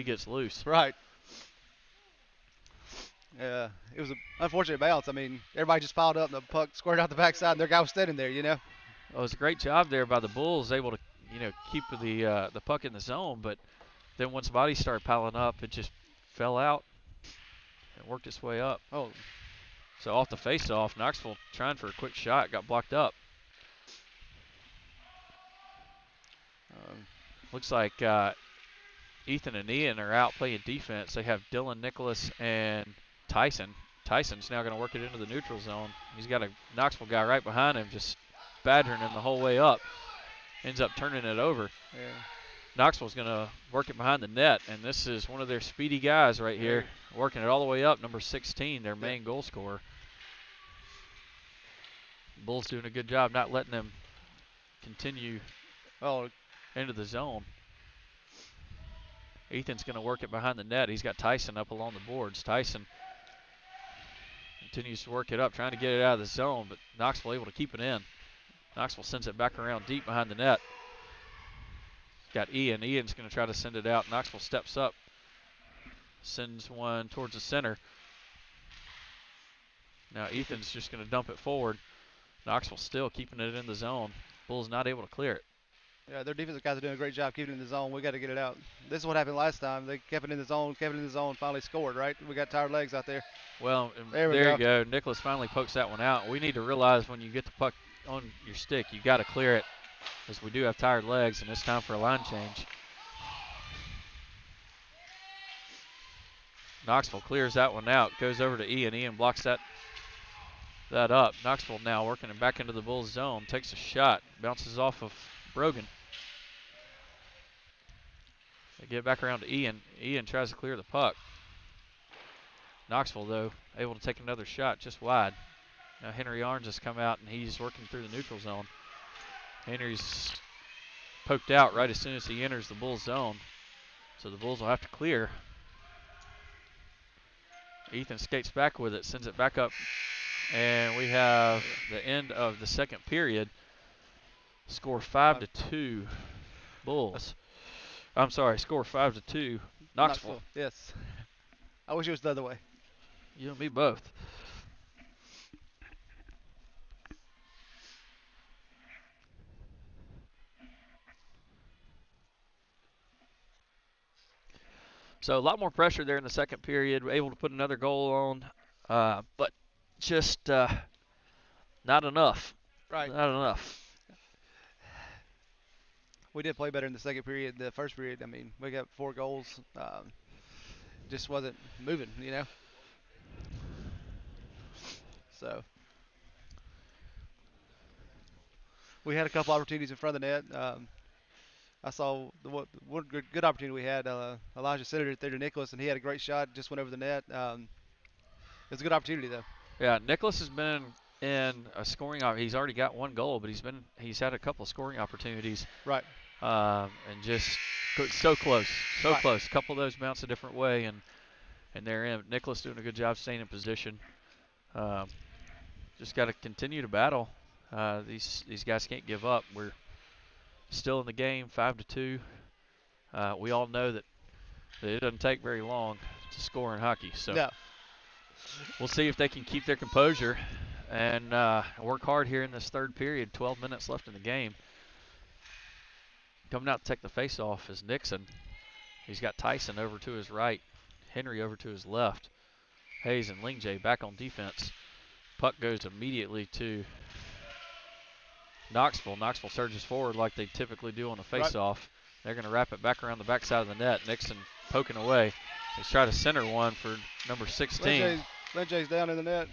gets loose. Right. Yeah, it was an unfortunate bounce. I mean, everybody just piled up and the puck squared out the backside, and their guy was standing there, you know. Well, it was a great job there by the Bulls, able to, keep the puck in the zone. But then once bodies started piling up, it just fell out and worked its way up. Oh, so off the face-off, Knoxville trying for a quick shot, got blocked up. Looks like Ethan and Ian are out playing defense. They have Dylan, Nicholas, and Tyson. Tyson's now going to work it into the neutral zone. He's got a Knoxville guy right behind him, just badgering him the whole way up. Ends up turning it over. Yeah. Knoxville's going to work it behind the net, and this is one of their speedy guys right here, working it all the way up, number 16, their main goal scorer. Bulls doing a good job not letting them continue into the zone. Ethan's going to work it behind the net. He's got Tyson up along the boards. Tyson continues to work it up, trying to get it out of the zone, but Knoxville able to keep it in. Knoxville sends it back around deep behind the net. Got Ian. Ian's going to try to send it out. Knoxville steps up, sends one towards the center. Now Ethan's just going to dump it forward. Knoxville still keeping it in the zone. Bulls not able to clear it. Yeah, their defensive guys are doing a great job keeping it in the zone. We got to get it out. This is what happened last time. They kept it in the zone, finally scored, right? We got tired legs out there. Well, there you go. Nicholas finally pokes that one out. We need to realize when you get the puck on your stick, you got to clear it, because we do have tired legs, and it's time for a line change. Knoxville clears that one out, goes over to Ian. Ian blocks that up. Knoxville now working it back into the Bulls zone, takes a shot, bounces off of Brogan. They get back around to Ian. Ian tries to clear the puck. Knoxville, though, able to take another shot just wide. Now Henry Arns has come out, and he's working through the neutral zone. Henry's poked out right as soon as he enters the Bulls zone. So the Bulls will have to clear. Ethan skates back with it, sends it back up. And we have the end of the second period. Score 5-2 Bulls. I'm sorry, score 5-2 Knoxville. Yes. I wish it was the other way. You and me both. So a lot more pressure there in the second period. We're able to put another goal on, but just not enough. Right. Not enough. We did play better in the second period. The first period, I mean, we got 4 goals. Just wasn't moving, you know. So we had a couple opportunities in front of the net. I saw one good opportunity we had. Elijah centered it there to Nicholas, and he had a great shot. Just went over the net. It was a good opportunity, though. Yeah, Nicholas has been in a scoring. He's already got 1 goal, but he's had a couple of scoring opportunities. Right. And just so close, close. A couple of those bounce a different way, and they're in. Nicholas doing a good job staying in position. Just got to continue to battle. These guys can't give up. We're still in the game, 5-2. We all know that it doesn't take very long to score in hockey. So No. we'll see if they can keep their composure and work hard here in this third period. 12 minutes left in the game. Coming out to take the face-off is Nixon. He's got Tyson over to his right, Henry over to his left. Hayes and Lingjay back on defense. Puck goes immediately to Knoxville. Knoxville surges forward like they typically do on a face-off. They're going to wrap it back around the backside of the net. Nixon poking away. He's trying to center one for number 16. Lingjay's down in the net.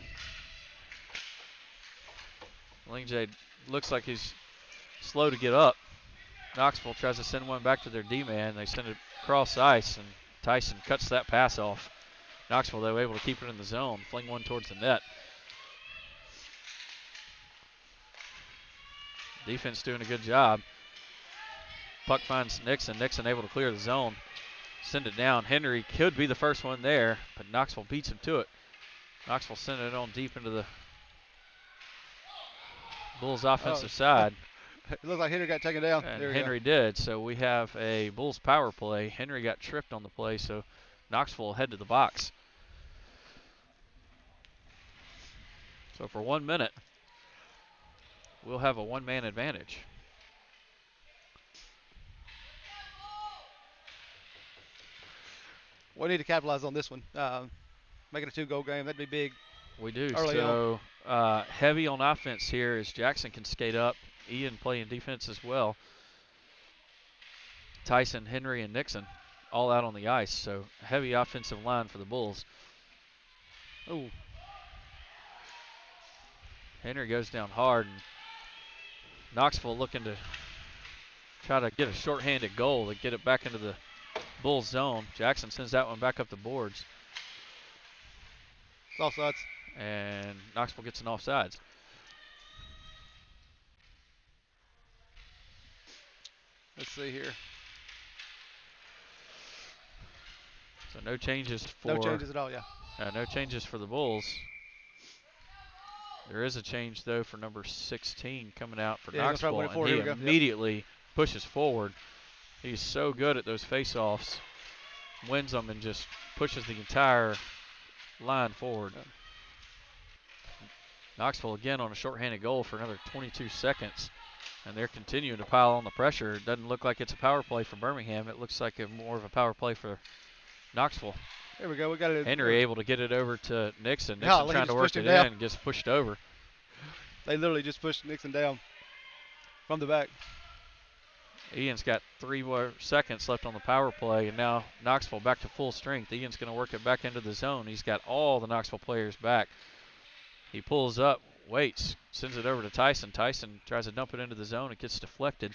Lingjay looks like he's slow to get up. Knoxville tries to send one back to their D-man. They send it across ice, and Tyson cuts that pass off. Knoxville, though, able to keep it in the zone, fling one towards the net. Defense doing a good job. Puck finds Nixon. Nixon able to clear the zone. Send it down. Henry could be the first one there, but Knoxville beats him to it. Knoxville sending it on deep into the Bulls' offensive side. It looks like Henry got taken down. And Henry did, so we have a Bulls power play. Henry got tripped on the play, so Knoxville head to the box. So for 1 minute, we'll have a one-man advantage. We need to capitalize on this one. Make it a 2-goal game. That'd be big. We do. Early So heavy on offense here as Jackson can skate up. Ian playing defense as well. Tyson, Henry, and Nixon all out on the ice. So heavy offensive line for the Bulls. Ooh. Henry goes down hard, and Knoxville looking to try to get a shorthanded goal to get it back into the Bulls zone. Jackson sends that one back up the boards. It's offsides. And Knoxville gets an offsides. Let's see here. So no changes for No changes at all, yeah. No changes for the Bulls. There is a change though for number 16 coming out for Knoxville, and he immediately pushes forward. He's so good at those face-offs, wins them, and just pushes the entire line forward. Yep. Knoxville again on a shorthanded goal for another 22 seconds, and they're continuing to pile on the pressure. It doesn't look like it's a power play for Birmingham. It looks like more of a power play for Knoxville. There we go. We got it. Henry able to get it over to Nixon. Nixon trying to work it in and gets pushed over. They literally just pushed Nixon down from the back. Ian's got 3 more seconds left on the power play, and now Knoxville back to full strength. Ian's going to work it back into the zone. He's got all the Knoxville players back. He pulls up, waits, sends it over to Tyson. Tyson tries to dump it into the zone. It gets deflected,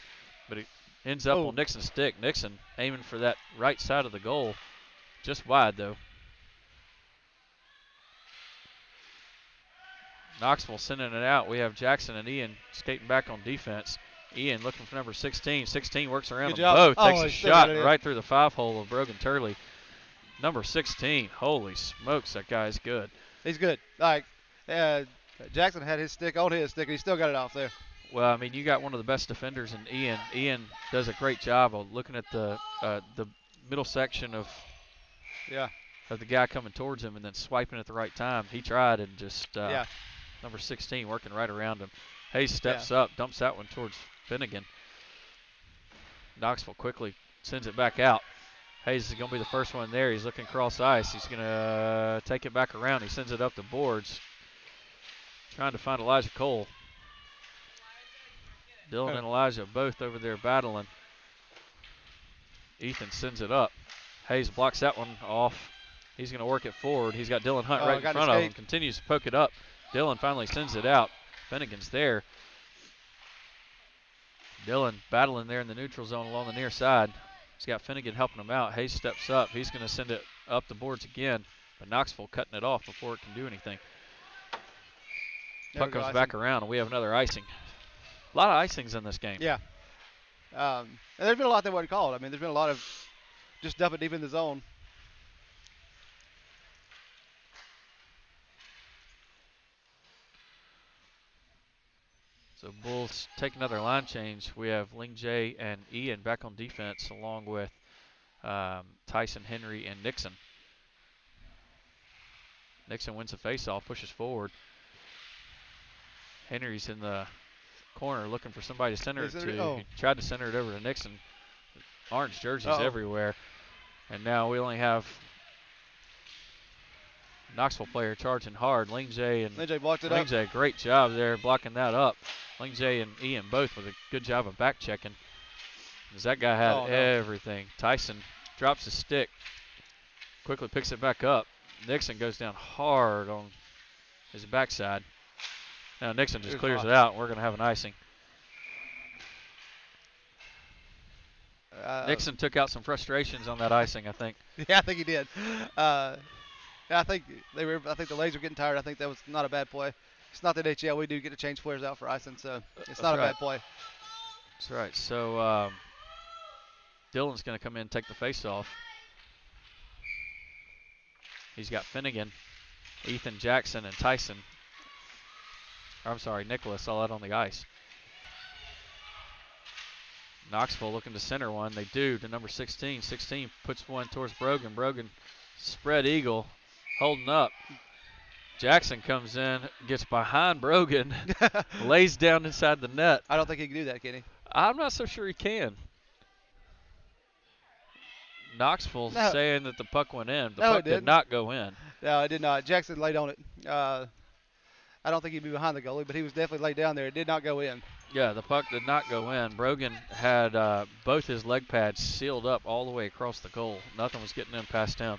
but it ends up on Nixon's stick. Nixon aiming for that right side of the goal. Just wide, though. Knoxville sending it out. We have Jackson and Ian skating back on defense. Ian looking for number 16. 16 works around them both. Takes a shot right through the 5-hole of Brogan Turley. Number 16. Holy smokes, that guy's good. He's good. Like, Jackson had his stick on his stick, and he still got it off there. Well, I mean, you got one of the best defenders in Ian. Ian does a great job of looking at the middle section of the guy coming towards him and then swiping at the right time. He tried and just number 16 working right around him. Hayes steps up, dumps that one towards Finnegan. Knoxville quickly sends it back out. Hayes is going to be the first one there. He's looking cross ice. He's going to take it back around. He sends it up the boards. Trying to find Elijah Cole. Dylan and Elijah both over there battling. Ethan sends it up. Hayes blocks that one off. He's going to work it forward. He's got Dylan Hunt right in front of him. Continues to poke it up. Dylan finally sends it out. Finnegan's there. Dylan battling there in the neutral zone along the near side. He's got Finnegan helping him out. Hayes steps up. He's going to send it up the boards again. But Knoxville cutting it off before it can do anything. Puck comes back around, and we have another icing. A lot of icings in this game. Yeah. And there's been a lot that wasn't called. I mean, there's been a lot of just dump it deep in the zone. So Bulls take another line change. We have Ling J and Ian back on defense, along with Tyson, Henry, and Nixon. Nixon wins the faceoff, pushes forward. Henry's in the corner looking for somebody to center it to. Oh. He tried to center it over to Nixon. Orange jerseys everywhere. And now we only have Knoxville player charging hard. Ling J and Ling J blocked it Ling up. J, great job there blocking that up. Ling J and Ian both with a good job of back checking. As that guy had everything. Tyson drops his stick, quickly picks it back up. Nixon goes down hard on his backside. Now Nixon just clears it out, and we're going to have an icing. Nixon took out some frustrations on that icing, I think. Yeah, I think he did. Yeah, I think the legs were getting tired. I think that was not a bad play. It's not that HL. We do get to change players out for icing, so it's not a bad play. That's right. So Dylan's going to come in and take the face-off. He's got Finnegan, Ethan Jackson, and Tyson. I'm sorry, Nicholas, all out on the ice. Knoxville looking to center one. They do to number 16. 16 puts one towards Brogan. Brogan spread eagle, holding up. Jackson comes in, gets behind Brogan, lays down inside the net. I don't think he can do that, can he? I'm not so sure he can. Knoxville saying that the puck went in. The puck did not go in. No, it did not. Jackson laid on it. I don't think he'd be behind the goalie, but he was definitely laid down there. It did not go in. Yeah, the puck did not go in. Brogan had both his leg pads sealed up all the way across the goal. Nothing was getting in past him.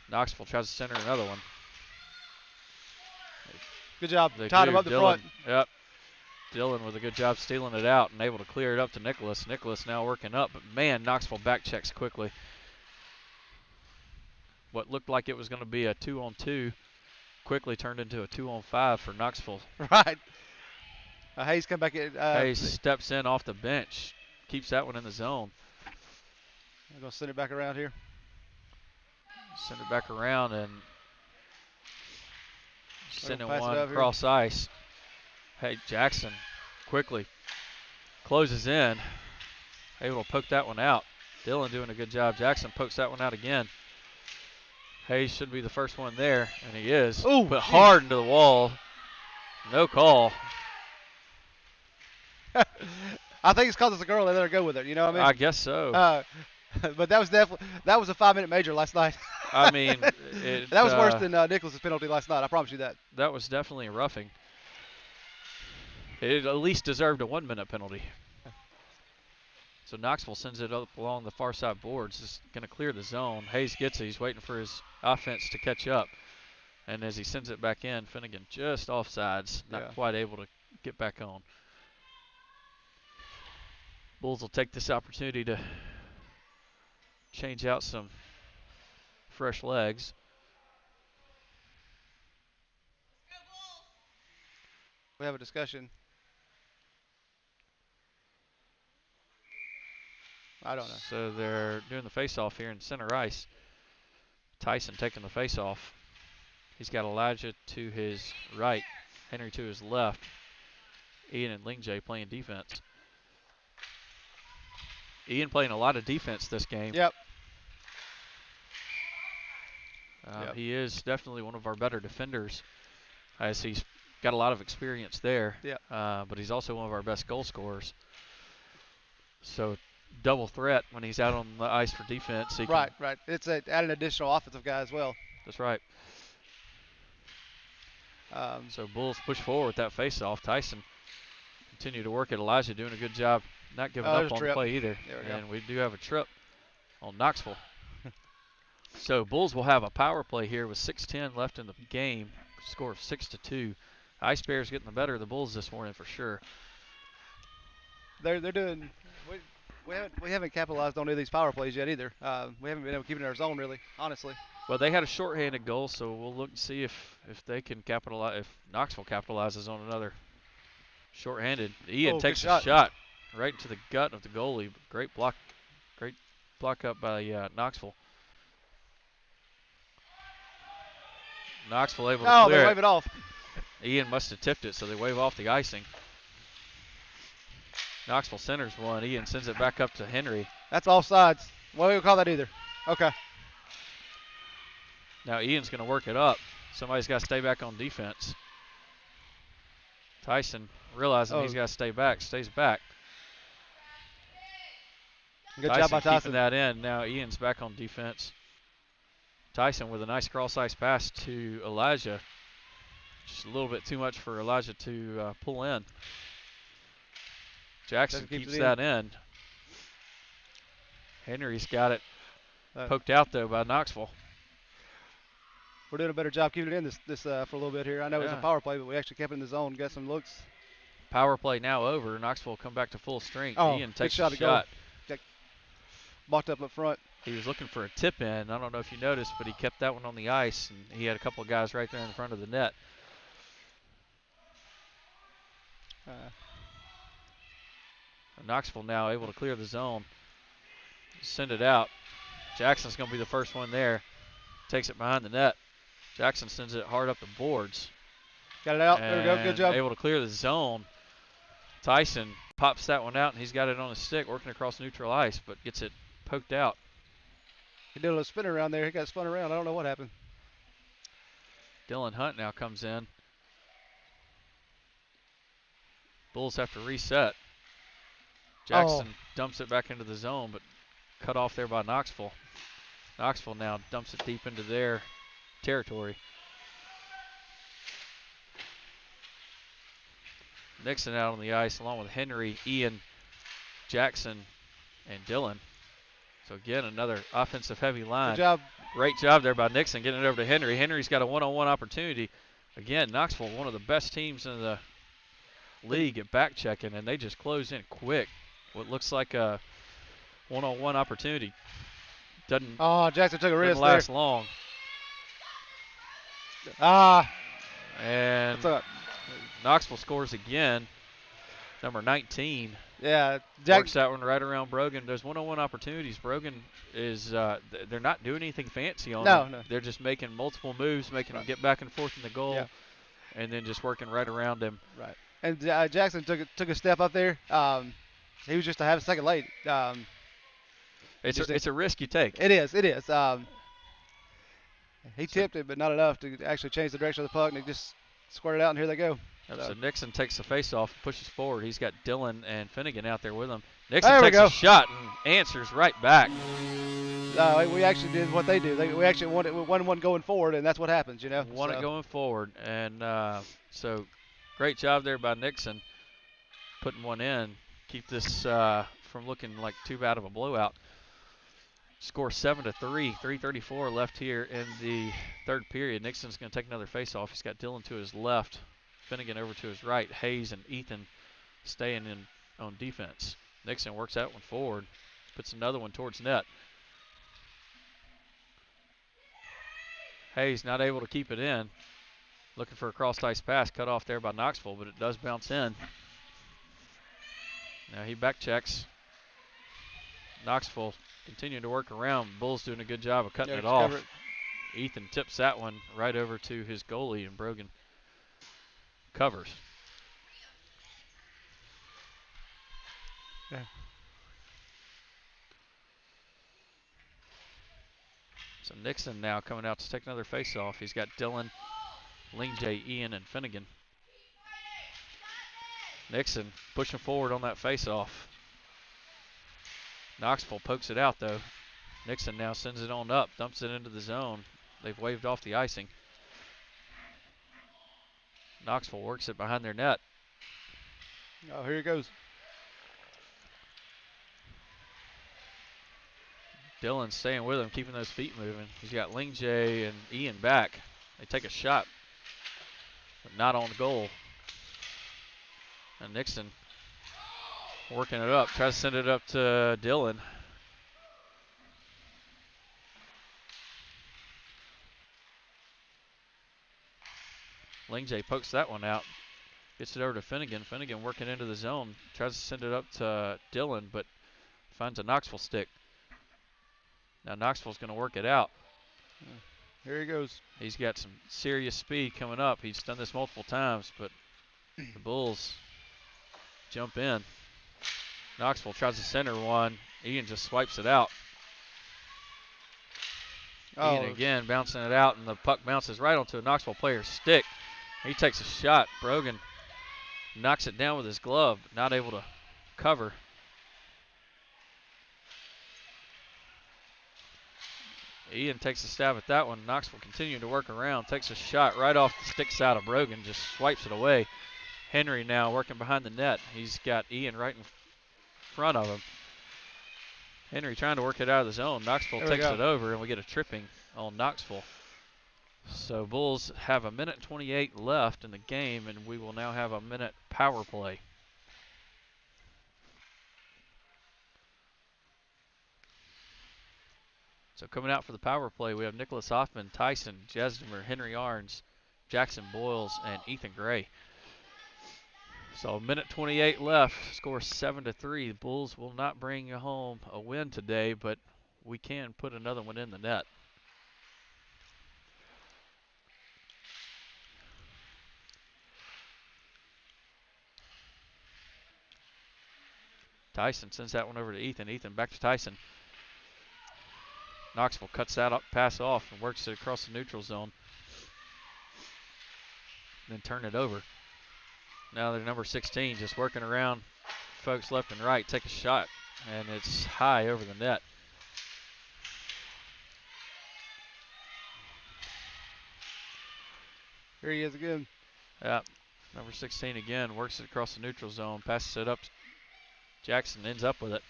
Knoxville tries to center another one. Good job. Tied him up the front. Yep. Dylan with a good job stealing it out and able to clear it up to Nicholas. Nicholas now working up, but man, Knoxville back checks quickly. What looked like it was going to be a 2-on-2 quickly turned into a 2-on-5 for Knoxville. Right. Hayes come back in. Hayes steps in off the bench, keeps that one in the zone. I'm going to send it back around here. Send it back around and sending one across here. Ice. Hey, Jackson quickly closes in, able to poke that one out. Dylan doing a good job. Jackson pokes that one out again. Hayes should be the first one there, and he is. Ooh, but hard into the wall. No call. I think it's because it's a girl. They let her go with it. You know what I mean? I guess so. But that was definitely a 5-minute major last night. I mean, that was worse than Nicholas's penalty last night. I promise you that. That was definitely a roughing. It at least deserved a 1-minute penalty. So Knoxville sends it up along the far side boards. It's going to clear the zone. Hayes gets it. He's waiting for his offense to catch up. And as he sends it back in, Finnegan just offsides, not quite able to get back on. Bulls will take this opportunity to change out some fresh legs. We have a discussion. I don't know. So they're doing the face-off here in center ice. Tyson taking the face-off. He's got Elijah to his right, Henry to his left. Ian and Ling J playing defense. Ian playing a lot of defense this game. Yep. He is definitely one of our better defenders, as he's got a lot of experience there. Yep. But he's also one of our best goal scorers. So double threat when he's out on the ice for defense. Right. It's add an additional offensive guy as well. That's right. So Bulls push forward with that face-off. Tyson continue to work it. Elijah doing a good job not giving up on the play either. And we do have a trip on Knoxville. So Bulls will have a power play here with 6:10 left in the game. Score of 6-2. Ice Bears getting the better of the Bulls this morning for sure. They're doing. We haven't capitalized on any of these power plays yet either. We haven't been able to keep it in our zone really, honestly. Well, they had a shorthanded goal, so we'll look and see if they can capitalize. If Knoxville capitalizes on another shorthanded. Ian takes a shot right into the gut of the goalie. Great block up by Knoxville. Knoxville able to clear they wave it off. Ian must have tipped it, so they wave off the icing. Knoxville centers one. Ian sends it back up to Henry. That's offsides. What do we call that either? Okay. Now Ian's going to work it up. Somebody's got to stay back on defense. Tyson, realizing he's got to stay back, stays back. Good job by Tyson. Keeping that in. Now Ian's back on defense. Tyson with a nice cross-ice pass to Elijah. Just a little bit too much for Elijah to pull in. Jackson keeps that in. Henry's got it poked out, though, by Knoxville. We're doing a better job keeping it in this for a little bit here. I know it's a power play, but we actually kept it in the zone, got some looks. Power play now over. Knoxville come back to full strength. Ian takes a shot. Blocked up front. He was looking for a tip in. I don't know if you noticed, but he kept that one on the ice, and he had a couple of guys right there in front of the net. Knoxville now able to clear the zone. Send it out. Jackson's going to be the first one there. Takes it behind the net. Jackson sends it hard up the boards. Got it out. There we go. Good job. Able to clear the zone. Tyson pops that one out, and he's got it on his stick, working across neutral ice, but gets it poked out. He did a little spin around there. He got spun around. I don't know what happened. Dylan Hunt now comes in. Bulls have to reset. Jackson dumps it back into the zone, but cut off there by Knoxville. Knoxville now dumps it deep into their territory. Nixon out on the ice along with Henry, Ian, Jackson, and Dylan. So again, another offensive heavy line. Good job. Great job there by Nixon getting it over to Henry. Henry's got a one-on-one opportunity. Again, Knoxville, one of the best teams in the league at back checking, and they just close in quick. What looks like a one-on-one opportunity doesn't Jackson took a risk last there. long. And Knoxville scores again. Number 19. Yeah, works that one right around Brogan. There's one-on-one opportunities. Brogan is they're not doing anything fancy on them. No. They're just making multiple moves, making them get back and forth in the goal, and then just working right around him. Right. And Jackson took a step up there. He was just to have a second late. It's a risk you take. It is. He tipped it, but not enough to actually change the direction of the puck, and it just squirted out, and here they go. So Nixon takes the face-off, pushes forward. He's got Dylan and Finnegan out there with him. Nixon takes a shot and answers right back. We actually did what they do. We actually wanted one going forward, and that's what happens, you know. Want it going forward, and so great job there by Nixon putting one in. Keep this from looking like too bad of a blowout. Score 7-3, 3:34 left here in the third period. Nixon's going to take another face-off. He's got Dylan to his left, Finnegan over to his right. Hayes and Ethan staying in on defense. Nixon works that one forward, puts another one towards net. Hayes not able to keep it in. Looking for a cross-ice pass, cut off there by Knoxville, but it does bounce in. Now he back checks. Knoxville continuing to work around. Bulls doing a good job of cutting it off. Ethan tips that one right over to his goalie, and Brogan covers. Yeah. So Nixon now coming out to take another face-off. He's got Dylan, Lingjay, Ian, and Finnegan. Nixon pushing forward on that face-off. Knoxville pokes it out, though. Nixon now sends it on up, dumps it into the zone. They've waved off the icing. Knoxville works it behind their net. Oh, here he goes. Dylan's staying with him, keeping those feet moving. He's got Lingjay and Ian back. They take a shot, but not on goal. And Nixon working it up, tries to send it up to Dylan. Lingjay pokes that one out, gets it over to Finnegan. Finnegan working into the zone, tries to send it up to Dylan, but finds a Knoxville stick. Now Knoxville's going to work it out. Here he goes. He's got some serious speed coming up. He's done this multiple times, but the Bulls jump in. Knoxville tries to center one. Ian just swipes it out. Ian again bouncing it out, and the puck bounces right onto a Knoxville player's stick. He takes a shot. Brogan knocks it down with his glove, but not able to cover. Ian takes a stab at that one. Knoxville continuing to work around. Takes a shot right off the stick side of Brogan. Just swipes it away. Henry now working behind the net. He's got Ian right in front of him. Henry trying to work it out of the zone. Knoxville takes it over, and we get a tripping on Knoxville. So Bulls have a minute and 28 left in the game, and we will now have a minute power play. So coming out for the power play, we have Nicholas Hoffman, Tyson, Jesdemer, Henry Arns, Jackson Boyles, and Ethan Gray. So a minute 28 left, score 7-3. The Bulls will not bring home a win today, but we can put another one in the net. Tyson sends that one over to Ethan. Ethan back to Tyson. Knoxville cuts that up, pass off, and works it across the neutral zone. Then turn it over. Now they're number 16, just working around folks left and right. Take a shot, and it's high over the net. Here he is again. Yeah, number 16 again, works it across the neutral zone, passes it up. Jackson ends up with it.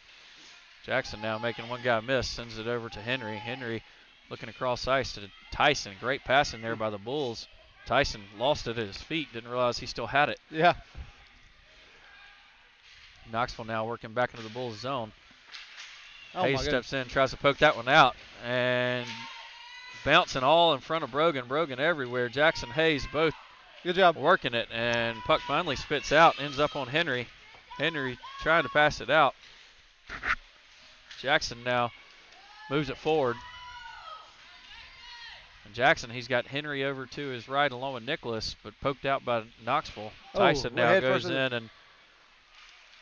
Jackson now making one guy miss, sends it over to Henry. Henry looking across ice to Tyson. Great passing there by the Bulls. Tyson lost it at his feet, didn't realize he still had it. Yeah. Knoxville now working back into the Bulls zone. Oh, Hayes steps in, tries to poke that one out, and bouncing all in front of Brogan. Brogan everywhere. Jackson, Hayes both good job working it, and puck finally spits out, ends up on Henry. Henry trying to pass it out. Jackson now moves it forward. And Jackson, he's got Henry over to his right along with Nicholas, but poked out by Knoxville. Tyson now goes in and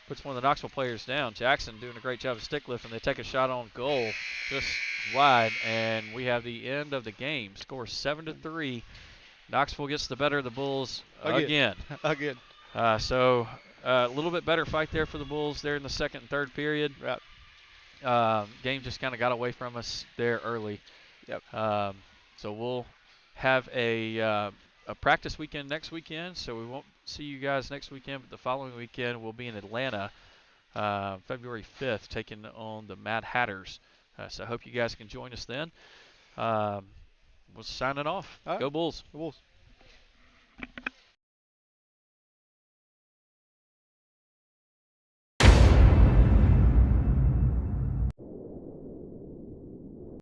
puts one of the Knoxville players down. Jackson doing a great job of stick lift, and they take a shot on goal just wide, and we have the end of the game. Score 7-3. Knoxville gets the better of the Bulls again. Again. So a little bit better fight there for the Bulls there in the second and third period. Right. Game just kind of got away from us there early. Yep. So we'll have a practice weekend next weekend, so we won't see you guys next weekend, but the following weekend we'll be in Atlanta February 5th taking on the Mad Hatters. So I hope you guys can join us then. We'll sign it off. Go Bulls. Go Bulls.